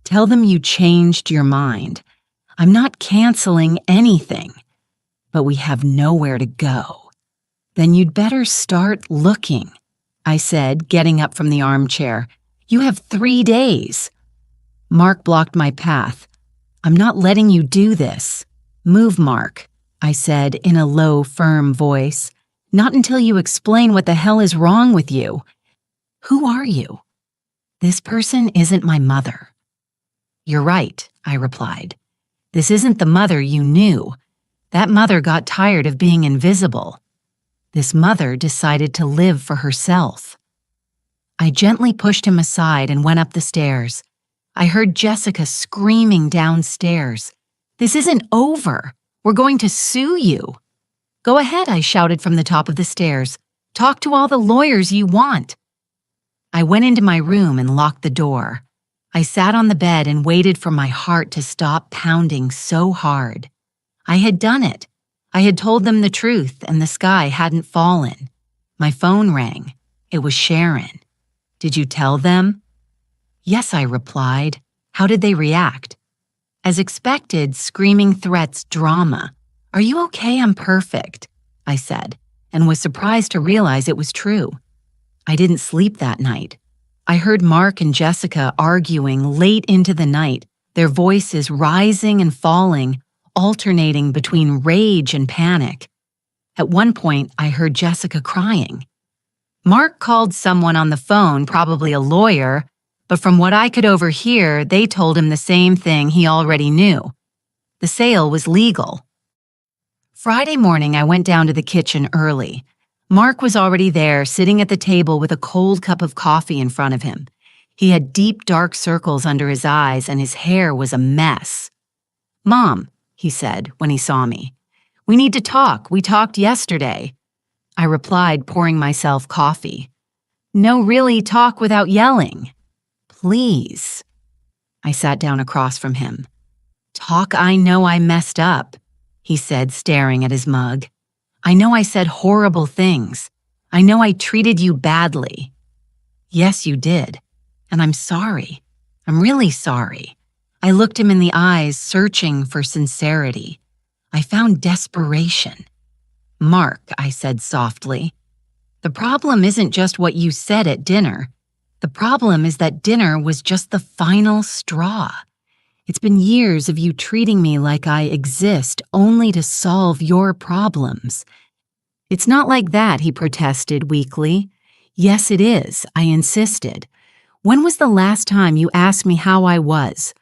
Tell them you changed your mind. I'm not canceling anything. But we have nowhere to go. Then you'd better start looking, I said, getting up from the armchair. You have 3 days. Mark blocked my path. I'm not letting you do this. Move, Mark, I said in a low, firm voice. Not until you explain what the hell is wrong with you. Who are you? This person isn't my mother. You're right, I replied. This isn't the mother you knew. That mother got tired of being invisible. This mother decided to live for herself. I gently pushed him aside and went up the stairs. I heard Jessica screaming downstairs. This isn't over. We're going to sue you. Go ahead, I shouted from the top of the stairs. Talk to all the lawyers you want. I went into my room and locked the door. I sat on the bed and waited for my heart to stop pounding so hard. I had done it. I had told them the truth and the sky hadn't fallen. My phone rang. It was Sharon. Did you tell them? Yes, I replied. How did they react? As expected, screaming threats, drama. Are you okay? I'm perfect, I said, and was surprised to realize it was true. I didn't sleep that night. I heard Mark and Jessica arguing late into the night, their voices rising and falling, alternating between rage and panic. At one point, I heard Jessica crying. Mark called someone on the phone, probably a lawyer, but from what I could overhear, they told him the same thing he already knew. The sale was legal. Friday morning, I went down to the kitchen early. Mark was already there, sitting at the table with a cold cup of coffee in front of him. He had deep, dark circles under his eyes, and his hair was a mess. Mom, he said when he saw me, we need to talk. We talked yesterday. I replied, pouring myself coffee. No, really, talk without yelling. Please. I sat down across from him. Talk, I know I messed up, he said, staring at his mug. I know I said horrible things. I know I treated you badly. Yes, you did. And I'm sorry. I'm really sorry. I looked him in the eyes, searching for sincerity. I found desperation. Mark, I said softly, the problem isn't just what you said at dinner. The problem is that dinner was just the final straw. It's been years of you treating me like I exist only to solve your problems. It's not like that, he protested weakly. Yes, it is, I insisted. When was the last time you asked me how I was?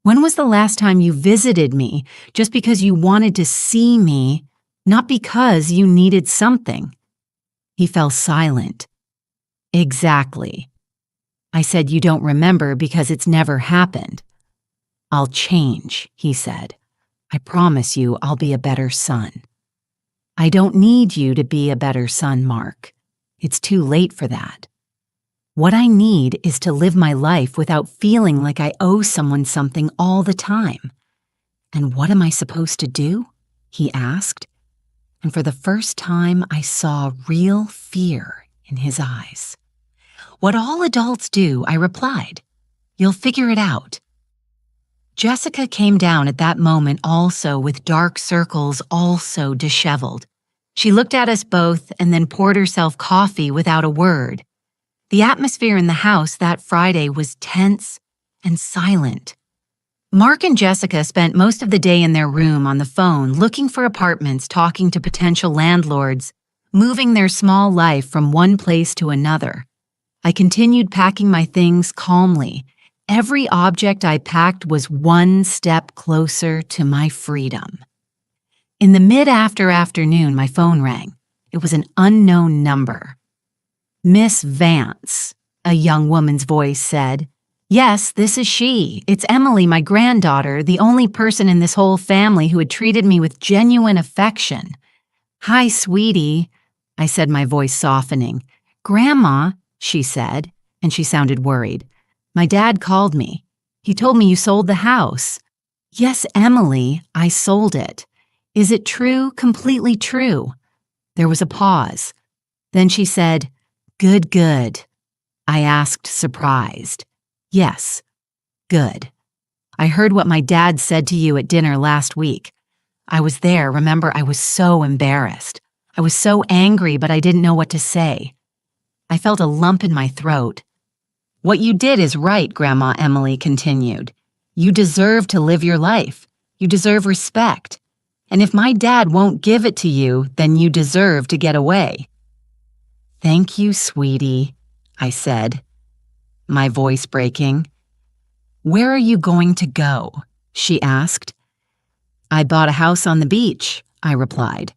When was the last time you visited me just because you wanted to see me, not because you needed something? He fell silent. Exactly. I said, you don't remember because it's never happened. I'll change, he said. I promise you I'll be a better son. I don't need you to be a better son, Mark. It's too late for that. What I need is to live my life without feeling like I owe someone something all the time. And what am I supposed to do? He asked. And for the first time, I saw real fear in his eyes. What all adults do, I replied. You'll figure it out. Jessica came down at that moment also with dark circles, also disheveled. She looked at us both and then poured herself coffee without a word. The atmosphere in the house that Friday was tense and silent. Mark and Jessica spent most of the day in their room on the phone looking for apartments, talking to potential landlords, moving their small life from one place to another. I continued packing my things calmly. Every object I packed was one step closer to my freedom. In the mid-afternoon, my phone rang. It was an unknown number. Miss Vance, a young woman's voice said. Yes, this is she. It's Emily, my granddaughter, the only person in this whole family who had treated me with genuine affection. Hi, sweetie, I said, my voice softening. Grandma, she said, and she sounded worried. My dad called me. He told me you sold the house. Yes, Emily, I sold it. Is it true, completely true? There was a pause. Then she said, Good, good. I asked, surprised. Yes, good. I heard what my dad said to you at dinner last week. I was there, remember, I was so embarrassed. I was so angry, but I didn't know what to say. I felt a lump in my throat. What you did is right, Grandma Emily continued. You deserve to live your life. You deserve respect. And if my dad won't give it to you, then you deserve to get away. Thank you, sweetie, I said, my voice breaking. Where are you going to go? She asked. I bought a house on the beach, I replied.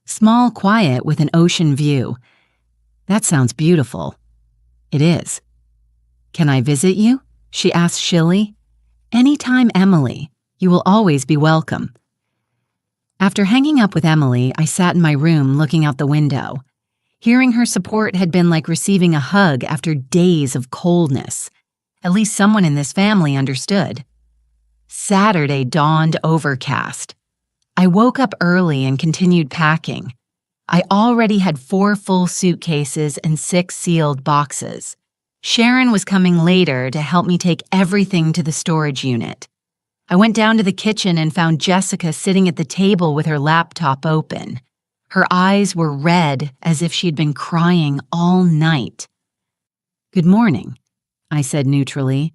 Small, quiet, with an ocean view. That sounds beautiful. It is. Can I visit you? She asked shilly. Anytime, Emily. You will always be welcome. After hanging up with Emily, I sat in my room looking out the window. Hearing her support had been like receiving a hug after days of coldness. At least someone in this family understood. Saturday dawned overcast. I woke up early and continued packing. I already had 4 full suitcases and 6 sealed boxes. Sharon was coming later to help me take everything to the storage unit. I went down to the kitchen and found Jessica sitting at the table with her laptop open. Her eyes were red as if she'd been crying all night. Good morning, I said neutrally.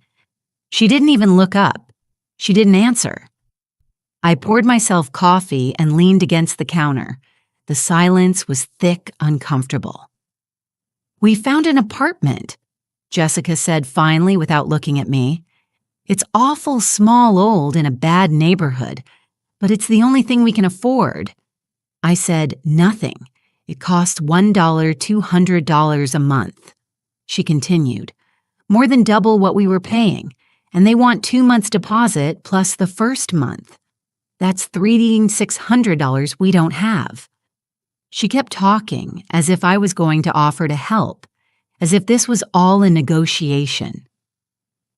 She didn't even look up. She didn't answer. I poured myself coffee and leaned against the counter. The silence was thick, uncomfortable. We found an apartment, Jessica said finally without looking at me. It's awful small old in a bad neighborhood, but it's the only thing we can afford. I said, nothing. It costs $200 a month. She continued, more than double what we were paying, and they want 2 months deposit plus the first month. That's $3,600 we don't have. She kept talking as if I was going to offer to help, as if this was all a negotiation.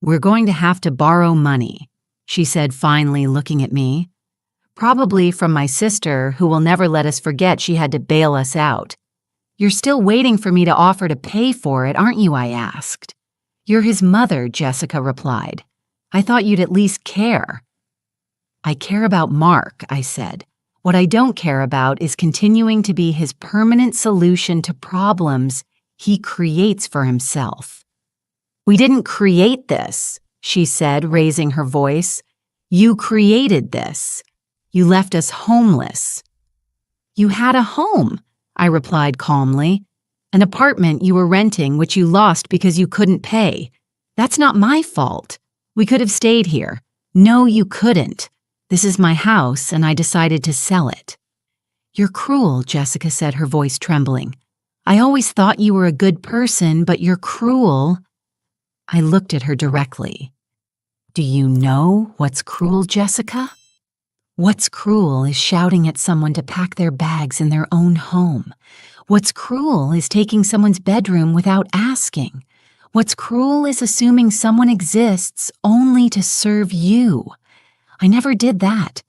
We're going to have to borrow money, she said finally, looking at me. Probably from my sister, who will never let us forget she had to bail us out. You're still waiting for me to offer to pay for it, aren't you? I asked. You're his mother, Jessica replied. I thought you'd at least care. I care about Mark, I said. What I don't care about is continuing to be his permanent solution to problems he creates for himself. We didn't create this, she said, raising her voice. You created this. You left us homeless. You had a home, I replied calmly. An apartment you were renting which you lost because you couldn't pay. That's not my fault. We could have stayed here. No, you couldn't. This is my house, and I decided to sell it. You're cruel, Jessica said, her voice trembling. I always thought you were a good person, but you're cruel. I looked at her directly. Do you know what's cruel, Jessica? What's cruel is shouting at someone to pack their bags in their own home. What's cruel is taking someone's bedroom without asking. What's cruel is assuming someone exists only to serve you. I never did that.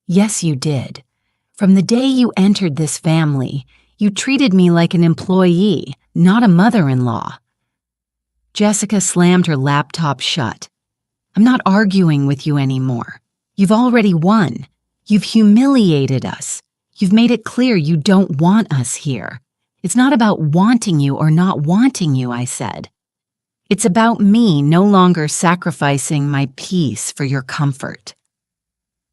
Yes, you did. From the day you entered this family, you treated me like an employee, not a mother-in-law. Jessica slammed her laptop shut. I'm not arguing with you anymore. You've already won. You've humiliated us. You've made it clear you don't want us here. It's not about wanting you or not wanting you, I said. It's about me no longer sacrificing my peace for your comfort.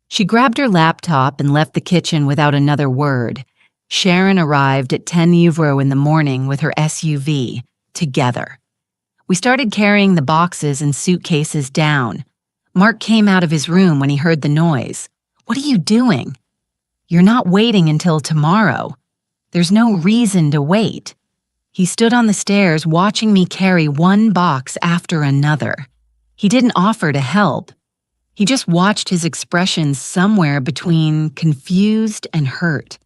She grabbed her laptop and left the kitchen without another word. Sharon arrived at 10:00 in the morning with her SUV, together. We started carrying the boxes and suitcases down. Mark came out of his room when he heard the noise. What are you doing? You're not waiting until tomorrow. There's no reason to wait. He stood on the stairs watching me carry one box after another. He didn't offer to help. He just watched his expressions somewhere between confused and hurt.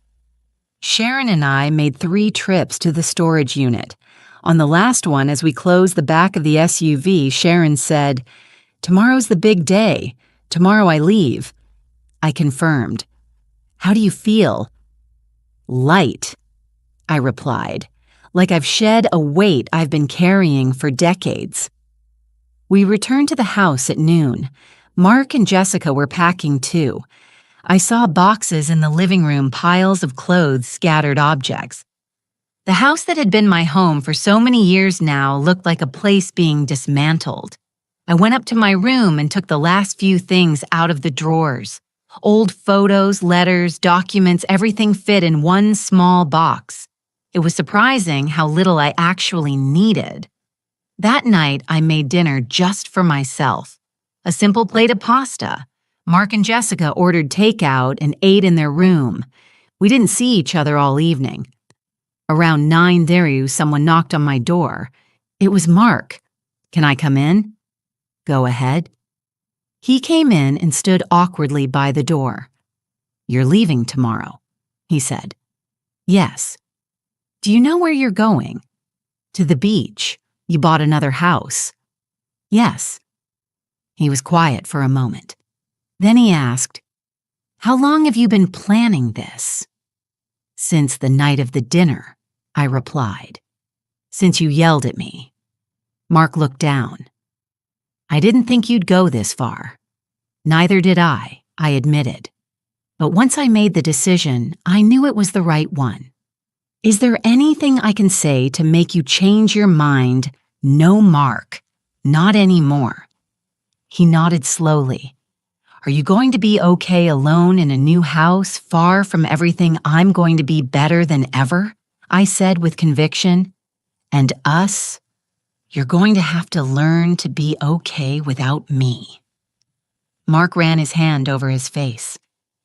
Sharon and I made 3 trips to the storage unit. On the last one, as we closed the back of the SUV, Sharon said, "Tomorrow's the big day. Tomorrow I leave." I confirmed. "How do you feel?" "Light," I replied, "like I've shed a weight I've been carrying for decades." We returned to the house at noon. Mark and Jessica were packing too. I saw boxes in the living room, piles of clothes, scattered objects. The house that had been my home for so many years now looked like a place being dismantled. I went up to my room and took the last few things out of the drawers. Old photos, letters, documents, everything fit in one small box. It was surprising how little I actually needed. That night, I made dinner just for myself. A simple plate of pasta. Mark and Jessica ordered takeout and ate in their room. We didn't see each other all evening. Around 9:30, someone knocked on my door. It was Mark. "Can I come in?" "Go ahead." He came in and stood awkwardly by the door. "You're leaving tomorrow," he said. "Yes." "Do you know where you're going?" "To the beach. You bought another house." "Yes." He was quiet for a moment. Then he asked, "How long have you been planning this?" "Since the night of the dinner," I replied. "Since you yelled at me." Mark looked down. "I didn't think you'd go this far." "Neither did I admitted. But once I made the decision, I knew it was the right one. Is there anything I can say to make you change your mind? No, Mark. Not anymore." He nodded slowly. "Are you going to be okay alone in a new house, far from everything I'm going to be better than ever?" I said with conviction. "And us? You're going to have to learn to be okay without me." Mark ran his hand over his face.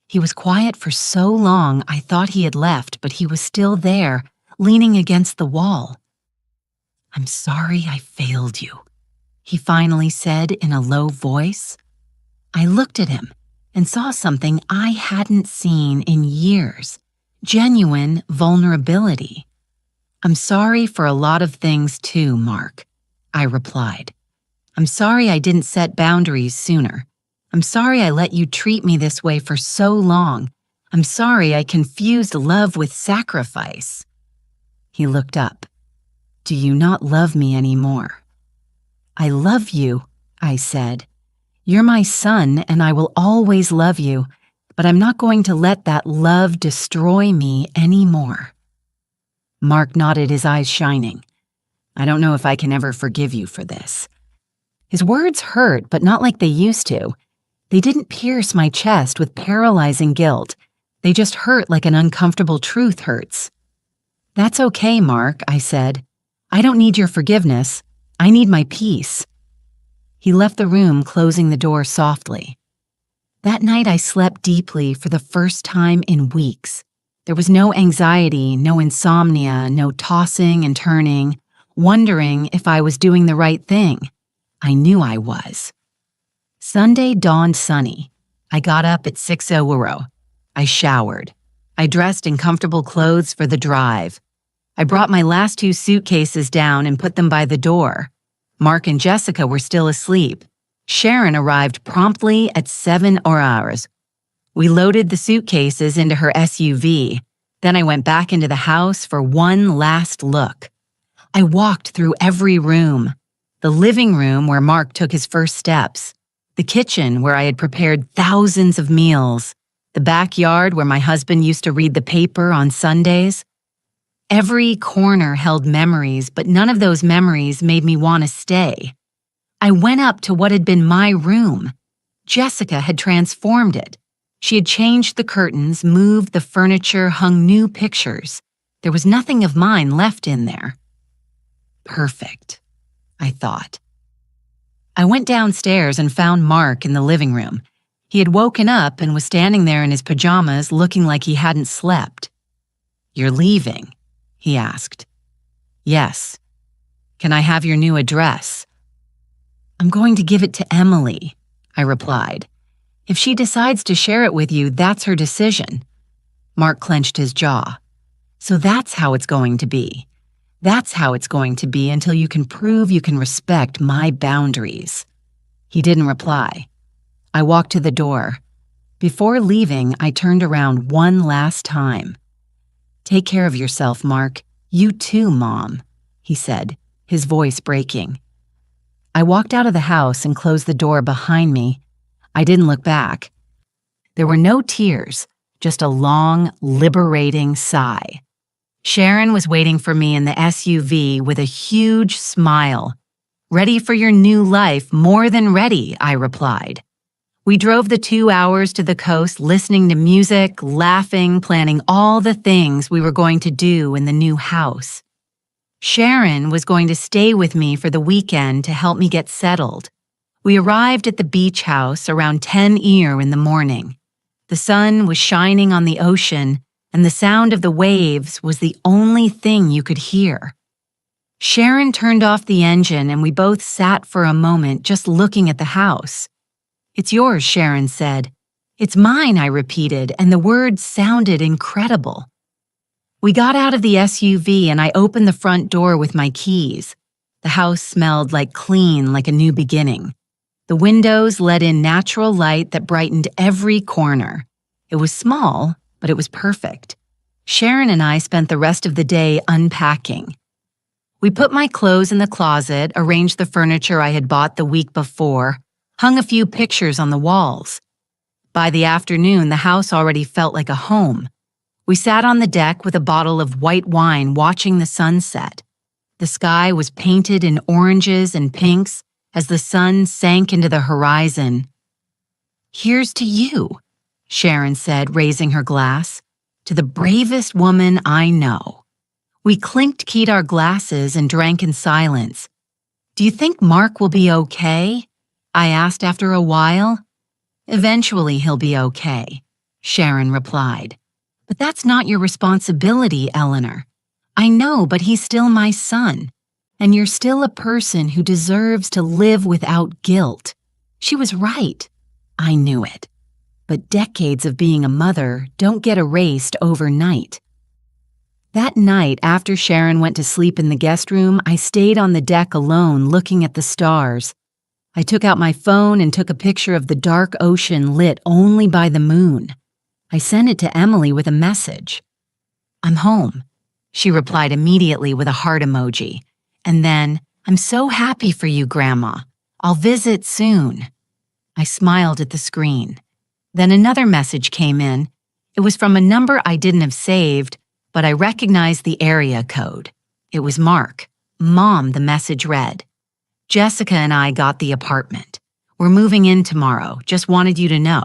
He was quiet for so long I thought he had left, but he was still there, leaning against the wall. "I'm sorry I failed you," he finally said in a low voice. I looked at him and saw something I hadn't seen in years, genuine vulnerability. "I'm sorry for a lot of things too, Mark," I replied. "I'm sorry I didn't set boundaries sooner. I'm sorry I let you treat me this way for so long. I'm sorry I confused love with sacrifice." He looked up. "Do you not love me anymore?" "I love you," I said. "You're my son and I will always love you, but I'm not going to let that love destroy me anymore." Mark nodded, his eyes shining. "I don't know if I can ever forgive you for this." His words hurt, but not like they used to. They didn't pierce my chest with paralyzing guilt. They just hurt like an uncomfortable truth hurts. "That's okay, Mark," I said. "I don't need your forgiveness. I need my peace." He left the room, closing the door softly. That night I slept deeply for the first time in weeks. There was no anxiety, no insomnia, no tossing and turning, wondering if I was doing the right thing. I knew I was. Sunday dawned sunny. I got up at 6:00. I showered. I dressed in comfortable clothes for the drive. I brought my last 2 suitcases down and put them by the door. Mark and Jessica were still asleep. Sharon arrived promptly at 7 hours. We loaded the suitcases into her SUV. Then I went back into the house for one last look. I walked through every room. The living room where Mark took his first steps. The kitchen where I had prepared thousands of meals. The backyard where my husband used to read the paper on Sundays. Every corner held memories, but none of those memories made me want to stay. I went up to what had been my room. Jessica had transformed it. She had changed the curtains, moved the furniture, hung new pictures. There was nothing of mine left in there. Perfect, I thought. I went downstairs and found Mark in the living room. He had woken up and was standing there in his pajamas looking like he hadn't slept. "You're leaving?" he asked. "Yes. Can I have your new address?" "I'm going to give it to Emily," I replied. "If she decides to share it with you, that's her decision." Mark clenched his jaw. "So that's how it's going to be. That's how it's going to be until you can prove you can respect my boundaries." He didn't reply. I walked to the door. Before leaving, I turned around one last time. "Take care of yourself, Mark. You too, Mom," he said, his voice breaking. I walked out of the house and closed the door behind me. I didn't look back. There were no tears, just a long, liberating sigh. Sharon was waiting for me in the SUV with a huge smile. "Ready for your new life, more than ready," I replied. We drove the 2 hours to the coast, listening to music, laughing, planning all the things we were going to do in the new house. Sharon was going to stay with me for the weekend to help me get settled. We arrived at the beach house around 10 a.m. in the morning. The sun was shining on the ocean, and the sound of the waves was the only thing you could hear. Sharon turned off the engine and we both sat for a moment just looking at the house. "It's yours," Sharon said. "It's mine," I repeated, and the words sounded incredible. We got out of the SUV and I opened the front door with my keys. The house smelled clean, like a new beginning. The windows let in natural light that brightened every corner. It was small, but it was perfect. Sharon and I spent the rest of the day unpacking. We put my clothes in the closet, arranged the furniture I had bought the week before, hung a few pictures on the walls. By the afternoon, the house already felt like a home. We sat on the deck with a bottle of white wine watching the sunset. The sky was painted in oranges and pinks as the sun sank into the horizon. "Here's to you," Sharon said, raising her glass, "to the bravest woman I know." We clinked-keyed our glasses and drank in silence. "Do you think Mark will be okay?" I asked after a while. "Eventually he'll be okay," Sharon replied. "But that's not your responsibility, Eleanor. I know, but he's still my son. And you're still a person who deserves to live without guilt." She was right. I knew it. But decades of being a mother don't get erased overnight. That night, after Sharon went to sleep in the guest room, I stayed on the deck alone looking at the stars. I took out my phone and took a picture of the dark ocean lit only by the moon. I sent it to Emily with a message. "I'm home," she replied immediately with a heart emoji. And then, "I'm so happy for you, Grandma. I'll visit soon." I smiled at the screen. Then another message came in. It was from a number I didn't have saved, but I recognized the area code. It was Mark. "Mom," the message read. "Jessica and I got the apartment. We're moving in tomorrow. Just wanted you to know."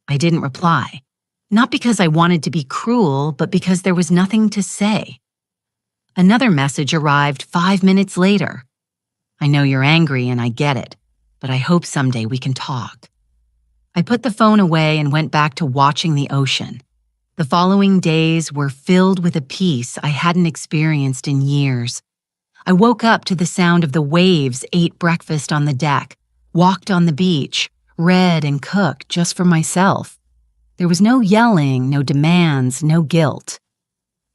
I didn't reply. Not because I wanted to be cruel, but because there was nothing to say. Another message arrived 5 minutes later. "I know you're angry and I get it, but I hope someday we can talk." I put the phone away and went back to watching the ocean. The following days were filled with a peace I hadn't experienced in years. I woke up to the sound of the waves, ate breakfast on the deck, walked on the beach, read and cooked just for myself. There was no yelling, no demands, no guilt.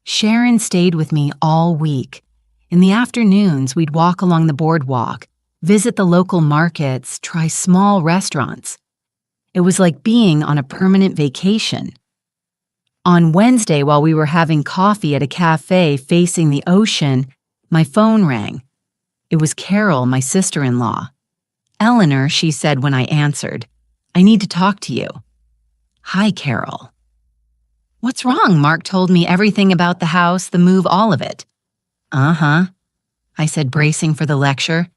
Sharon stayed with me all week. In the afternoons, we'd walk along the boardwalk. visit the local markets, try small restaurants. It was like being on a permanent vacation. On Wednesday, while we were having coffee at a cafe facing the ocean, my phone rang. It was Carol, my sister-in-law. "Eleanor," she said when I answered, "I need to talk to you." "Hi, Carol." "What's wrong?" Mark told me everything about the house, the move, all of it. "Uh-huh," I said, bracing for the lecture.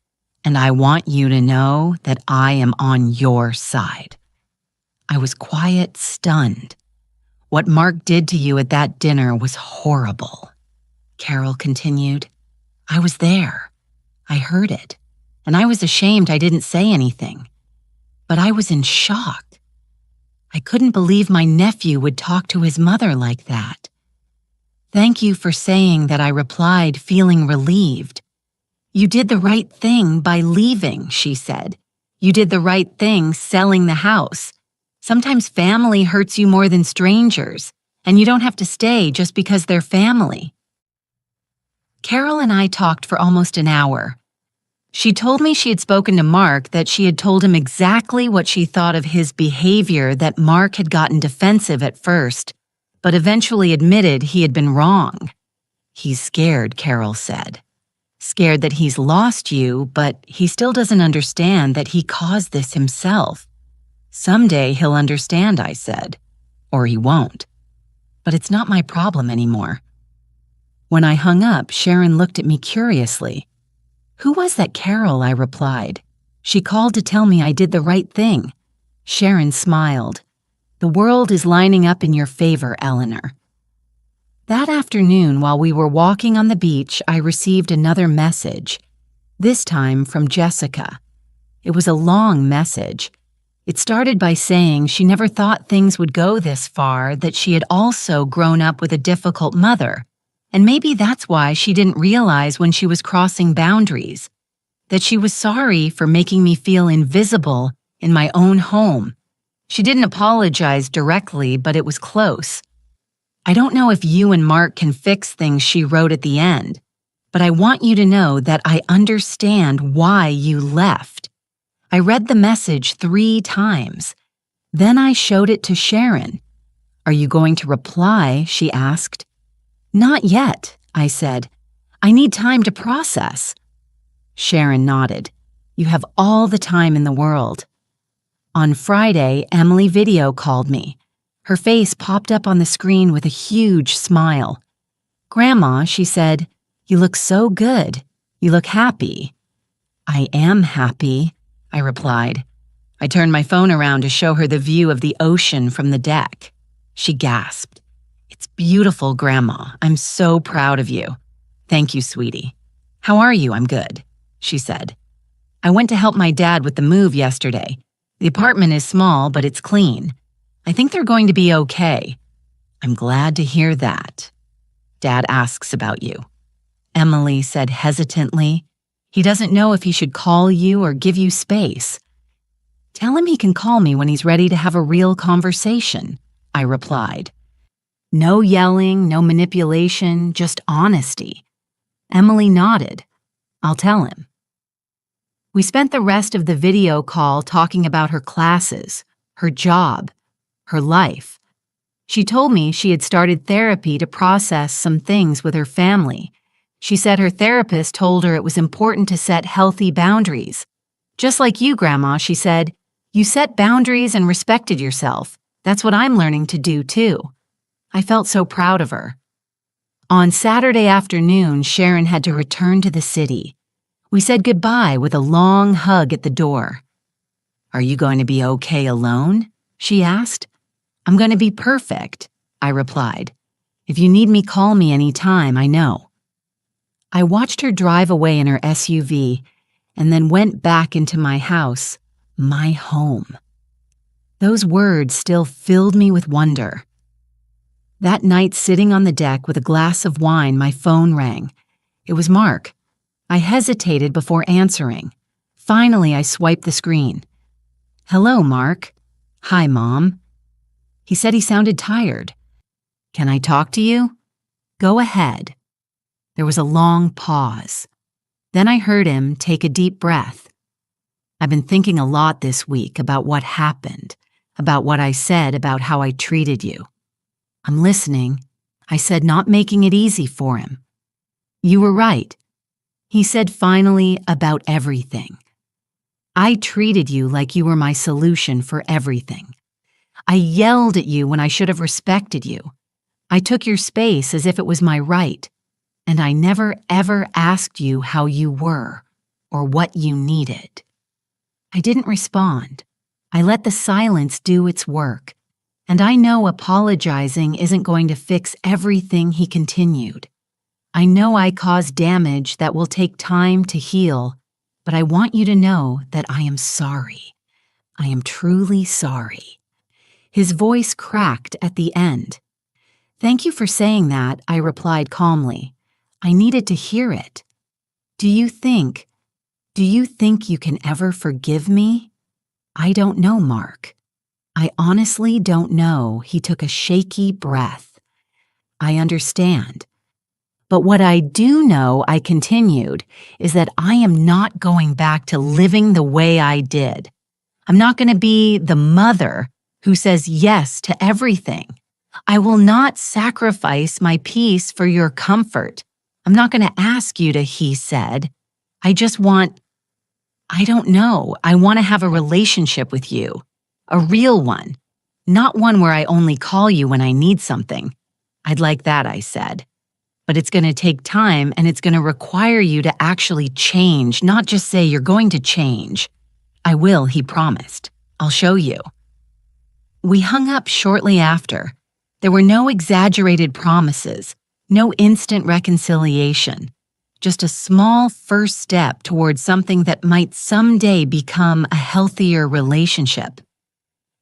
"And I want you to know that I am on your side." I was quiet, stunned. "What Mark did to you at that dinner was horrible," Carol continued. "I was there. I heard it. And I was ashamed I didn't say anything. But I was in shock. I couldn't believe my nephew would talk to his mother like that. Thank you for saying that," I replied, feeling relieved. "You did the right thing by leaving," she said. "You did the right thing selling the house. Sometimes family hurts you more than strangers, and you don't have to stay just because they're family." Carol and I talked for almost an hour. She told me she had spoken to Mark, that she had told him exactly what she thought of his behavior, that Mark had gotten defensive at first, but eventually admitted he had been wrong. "He's scared," Carol said. "Scared that he's lost you, but he still doesn't understand that he caused this himself. Someday he'll understand," I said. "Or he won't. But it's not my problem anymore." When I hung up, Sharon looked at me curiously. "Who was that Carol?" I replied. "She called to tell me I did the right thing." Sharon smiled. "The world is lining up in your favor, Eleanor." That afternoon, while we were walking on the beach, I received another message, this time from Jessica. It was a long message. It started by saying she never thought things would go this far, that she had also grown up with a difficult mother, and maybe that's why she didn't realize when she was crossing boundaries, that she was sorry for making me feel invisible in my own home. She didn't apologize directly, but it was close. "I don't know if you and Mark can fix things," she wrote at the end, "but I want you to know that I understand why you left." I read the message 3 times. Then I showed it to Sharon. "Are you going to reply?" she asked. "Not yet," I said. "I need time to process." Sharon nodded. "You have all the time in the world." On Friday, Emily video called me. Her face popped up on the screen with a huge smile. "Grandma," she said, "you look so good. You look happy." "I am happy," I replied. I turned my phone around to show her the view of the ocean from the deck. She gasped. "It's beautiful, Grandma. I'm so proud of you." "Thank you, sweetie." "How are you?" "I'm good," she said. "I went to help my dad with the move yesterday. The apartment is small, but it's clean. I think they're going to be okay." "I'm glad to hear that." "Dad asks about you," Emily said hesitantly. "He doesn't know if he should call you or give you space." "Tell him he can call me when he's ready to have a real conversation," I replied. No yelling, no manipulation, just honesty. Emily nodded. "I'll tell him." We spent the rest of the video call talking about her classes, her job, her life. She told me she had started therapy to process some things with her family. She said her therapist told her it was important to set healthy boundaries. "Just like you, Grandma," she said, "you set boundaries and respected yourself. That's what I'm learning to do, too." I felt so proud of her. On Saturday afternoon, Sharon had to return to the city. We said goodbye with a long hug at the door. "Are you going to be okay alone?" she asked. "I'm going to be perfect," I replied. "If you need me, call me any time, I know." I watched her drive away in her SUV and then went back into my house, my home. Those words still filled me with wonder. That night, sitting on the deck with a glass of wine, my phone rang. It was Mark. I hesitated before answering. Finally, I swiped the screen. "Hello, Mark." "Hi, Mom." He said he sounded tired. "Can I talk to you?" "Go ahead." There was a long pause. Then I heard him take a deep breath. I've been thinking a lot this week about what happened, about what I said about how I treated you. I'm listening. I said not making it easy for him. You were right. He said finally about everything. I treated you like you were my solution for everything. I yelled at you when I should have respected you. I took your space as if it was my right. And I never ever asked you how you were or what you needed. I didn't respond. I let the silence do its work. And I know apologizing isn't going to fix everything, he continued. I know I caused damage that will take time to heal, but I want you to know that I am sorry. I am truly sorry. His voice cracked at the end. Thank you for saying that, I replied calmly. I needed to hear it. Do you think you can ever forgive me? I don't know, Mark. I honestly don't know. He took a shaky breath. I understand. But what I do know, I continued, is that I am not going back to living the way I did. I'm not going to be the mother who says yes to everything. I will not sacrifice my peace for your comfort. I'm not going to ask you to, he said. I don't know. I want to have a relationship with you. A real one. Not one where I only call you when I need something. I'd like that, I said. But it's going to take time and it's going to require you to actually change, not just say you're going to change. I will, he promised. I'll show you. We hung up shortly after. There were no exaggerated promises, no instant reconciliation, just a small first step towards something that might someday become a healthier relationship.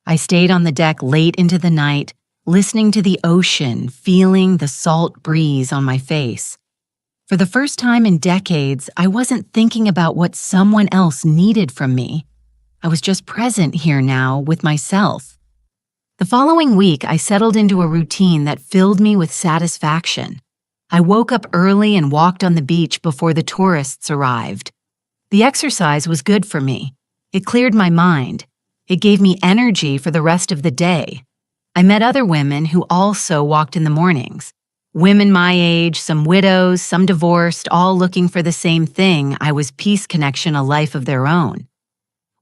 I stayed on the deck late into the night, listening to the ocean, feeling the salt breeze on my face. For the first time in decades, I wasn't thinking about what someone else needed from me. I was just present here now with myself. The following week, I settled into a routine that filled me with satisfaction. I woke up early and walked on the beach before the tourists arrived. The exercise was good for me. It cleared my mind. It gave me energy for the rest of the day. I met other women who also walked in the mornings. Women my age, some widows, some divorced, all looking for the same thing. I was peace connection, a life of their own.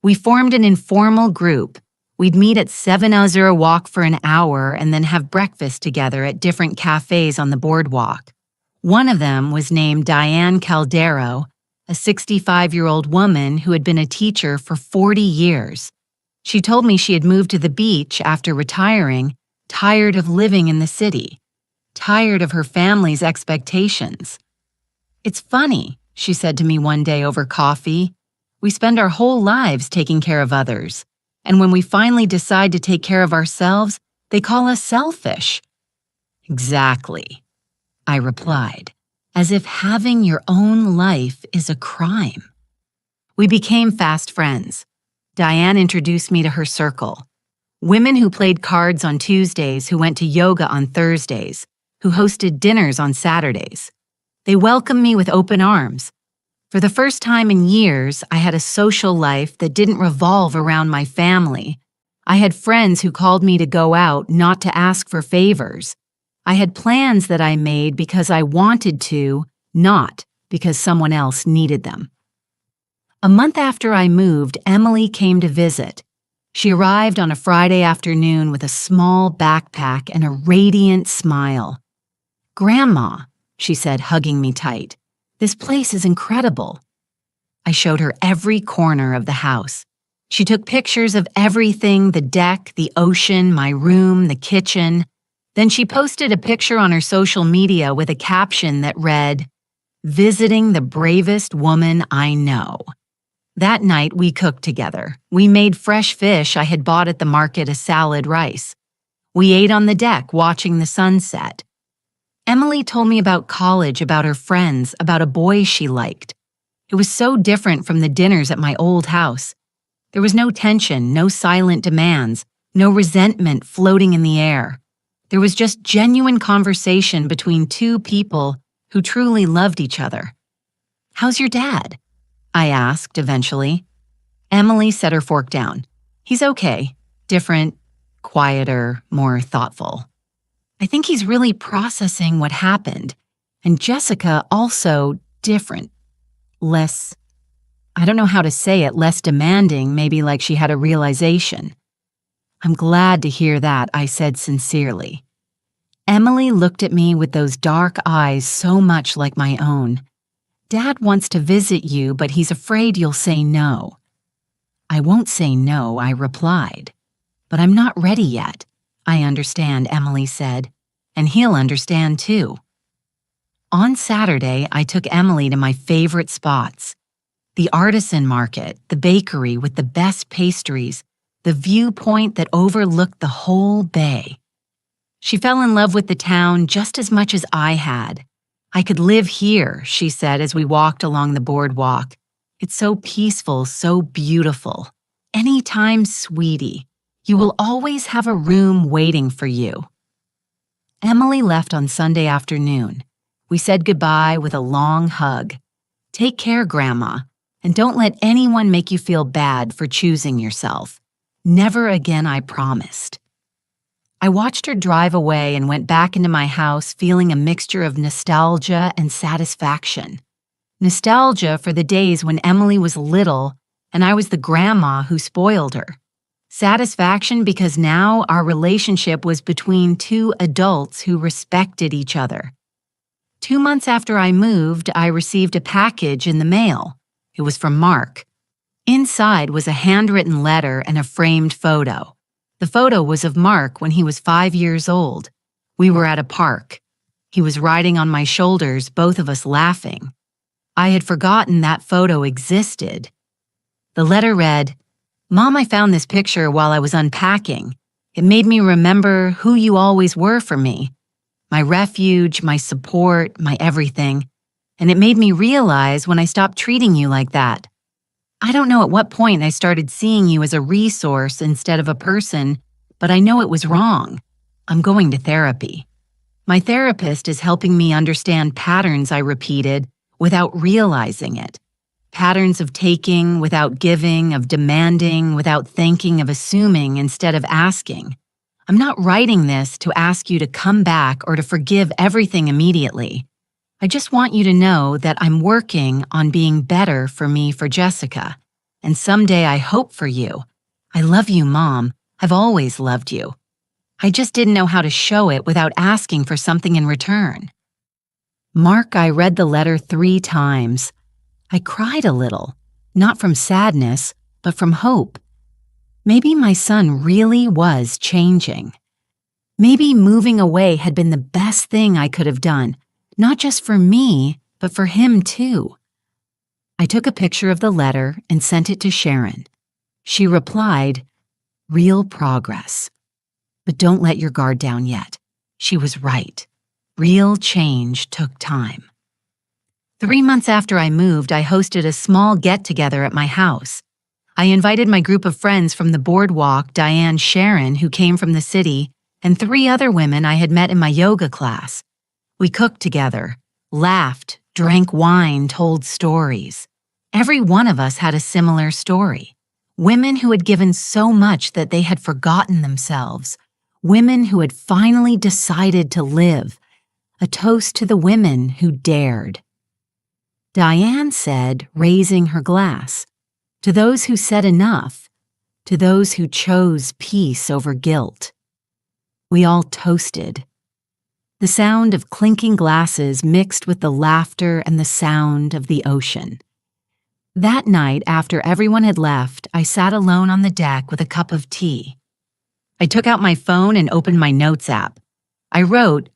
We formed an informal group. We'd meet at 7 Ozera Walk for an hour and then have breakfast together at different cafes on the boardwalk. One of them was named Diane Caldero, a 65-year-old woman who had been a teacher for 40 years. She told me she had moved to the beach after retiring, tired of living in the city, tired of her family's expectations. It's funny, she said to me one day over coffee. We spend our whole lives taking care of others. And when we finally decide to take care of ourselves, they call us selfish. Exactly, I replied, as if having your own life is a crime. We became fast friends. Diane introduced me to her circle. Women who played cards on Tuesdays, who went to yoga on Thursdays, who hosted dinners on Saturdays. They welcomed me with open arms. For the first time in years, I had a social life that didn't revolve around my family. I had friends who called me to go out, not to ask for favors. I had plans that I made because I wanted to, not because someone else needed them. A month after I moved, Emily came to visit. She arrived on a Friday afternoon with a small backpack and a radiant smile. "Grandma," she said, hugging me tight, "this place is incredible." I showed her every corner of the house. She took pictures of everything, the deck, the ocean, my room, the kitchen. Then she posted a picture on her social media with a caption that read, "Visiting the bravest woman I know." That night, we cooked together. We made fresh fish I had bought at the market as salad rice. We ate on the deck, watching the sunset. Emily told me about college, about her friends, about a boy she liked. It was so different from the dinners at my old house. There was no tension, no silent demands, no resentment floating in the air. There was just genuine conversation between two people who truly loved each other. "How's your dad?" I asked eventually. Emily set her fork down. He's okay. Different, quieter, more thoughtful. I think he's really processing what happened. And Jessica also different. Less, I don't know how to say it, less demanding, maybe like she had a realization. I'm glad to hear that, I said sincerely. Emily looked at me with those dark eyes so much like my own. Dad wants to visit you, but he's afraid you'll say no. I won't say no, I replied. But I'm not ready yet. I understand, Emily said. And he'll understand too. On Saturday, I took Emily to my favorite spots. The artisan market, the bakery with the best pastries, the viewpoint that overlooked the whole bay. She fell in love with the town just as much as I had. I could live here, she said as we walked along the boardwalk. It's so peaceful, so beautiful. Anytime, sweetie. You will always have a room waiting for you. Emily left on Sunday afternoon. We said goodbye with a long hug. Take care, Grandma, and don't let anyone make you feel bad for choosing yourself. Never again, I promised. I watched her drive away and went back into my house feeling a mixture of nostalgia and satisfaction. Nostalgia for the days when Emily was little and I was the grandma who spoiled her. Satisfaction because now our relationship was between two adults who respected each other. 2 months after I moved, I received a package in the mail. It was from Mark. Inside was a handwritten letter and a framed photo. The photo was of Mark when he was 5 years old. We were at a park. He was riding on my shoulders, both of us laughing. I had forgotten that photo existed. The letter read, "Mom, I found this picture while I was unpacking. It made me remember who you always were for me. My refuge, my support, my everything. And it made me realize when I stopped treating you like that. I don't know at what point I started seeing you as a resource instead of a person, but I know it was wrong. I'm going to therapy. My therapist is helping me understand patterns I repeated without realizing it. Patterns of taking without giving, of demanding without thinking, of assuming instead of asking. I'm not writing this to ask you to come back or to forgive everything immediately. I just want you to know that I'm working on being better for me for Jessica. And someday I hope for you. I love you, Mom. I've always loved you. I just didn't know how to show it without asking for something in return." Mark, I read the letter 3 times. I cried a little, not from sadness, but from hope. Maybe my son really was changing. Maybe moving away had been the best thing I could have done, not just for me, but for him too. I took a picture of the letter and sent it to Sharon. She replied, "Real progress. But don't let your guard down yet." She was right. Real change took time. 3 months after I moved, I hosted a small get-together at my house. I invited my group of friends from the boardwalk, Diane, Sharon, who came from the city, and 3 other women I had met in my yoga class. We cooked together, laughed, drank wine, told stories. Every one of us had a similar story. Women who had given so much that they had forgotten themselves. Women who had finally decided to live. A toast to the women who dared. Diane said, raising her glass, "To those who said enough, to those who chose peace over guilt." We all toasted. The sound of clinking glasses mixed with the laughter and the sound of the ocean. That night, after everyone had left, I sat alone on the deck with a cup of tea. I took out my phone and opened my notes app. I wrote,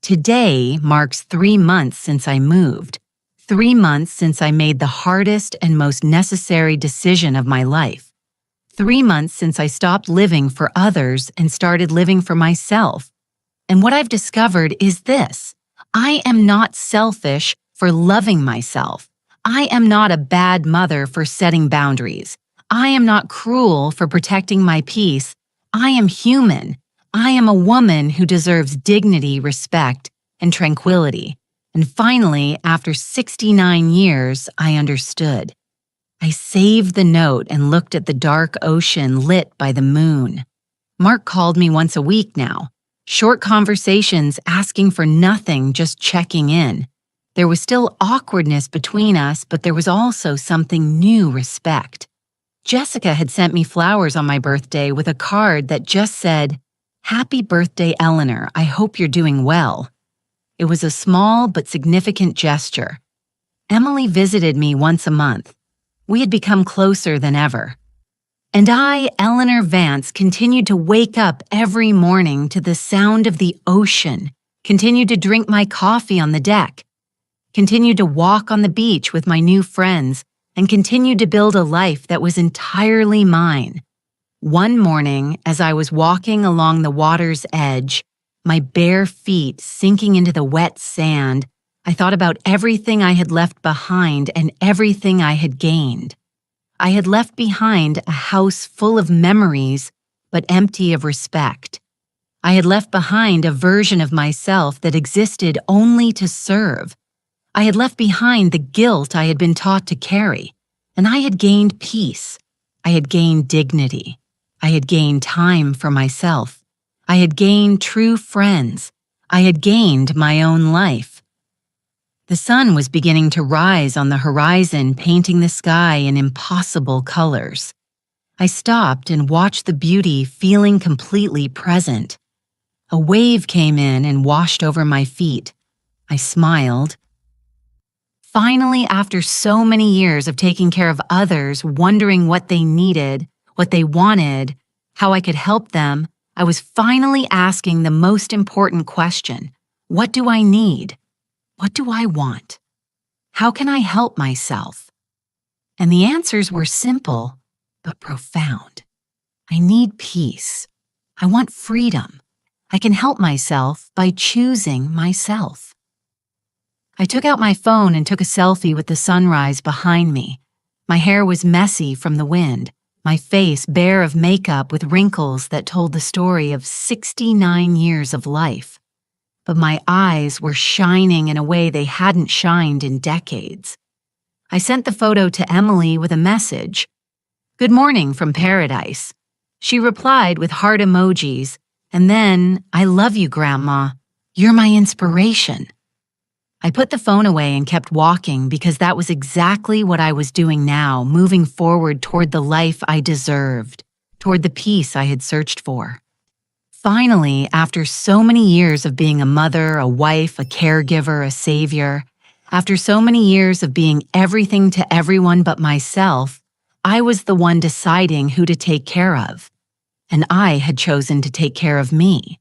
"Today marks 3 months since I moved. 3 months since I made the hardest and most necessary decision of my life. 3 months since I stopped living for others and started living for myself. And what I've discovered is this: I am not selfish for loving myself. I am not a bad mother for setting boundaries. I am not cruel for protecting my peace. I am human. I am a woman who deserves dignity, respect, and tranquility. And finally, after 69 years, I understood. I saved the note and looked at the dark ocean lit by the moon. Mark called me once a week now. Short conversations asking for nothing, just checking in. There was still awkwardness between us, but there was also something new respect. Jessica had sent me flowers on my birthday with a card that just said, "Happy birthday, Eleanor. I hope you're doing well." It was a small but significant gesture. Emily visited me once a month. We had become closer than ever. And I, Eleanor Vance, continued to wake up every morning to the sound of the ocean, continued to drink my coffee on the deck, continued to walk on the beach with my new friends, and continued to build a life that was entirely mine. One morning, as I was walking along the water's edge, my bare feet sinking into the wet sand, I thought about everything I had left behind and everything I had gained. I had left behind a house full of memories, but empty of respect. I had left behind a version of myself that existed only to serve. I had left behind the guilt I had been taught to carry, and I had gained peace. I had gained dignity. I had gained time for myself. I had gained true friends. I had gained my own life. The sun was beginning to rise on the horizon, painting the sky in impossible colors. I stopped and watched the beauty, feeling completely present. A wave came in and washed over my feet. I smiled. Finally, after so many years of taking care of others, wondering what they needed, what they wanted, how I could help them, I was finally asking the most important question: what do I need? What do I want? How can I help myself? And the answers were simple, but profound. I need peace. I want freedom. I can help myself by choosing myself. I took out my phone and took a selfie with the sunrise behind me. My hair was messy from the wind, my face bare of makeup with wrinkles that told the story of 69 years of life. But my eyes were shining in a way they hadn't shined in decades. I sent the photo to Emily with a message. "Good morning from paradise." She replied with heart emojis, and then, "I love you, Grandma. You're my inspiration." I put the phone away and kept walking because that was exactly what I was doing now, moving forward toward the life I deserved, toward the peace I had searched for. Finally, after so many years of being a mother, a wife, a caregiver, a savior, after so many years of being everything to everyone but myself, I was the one deciding who to take care of. And I had chosen to take care of me.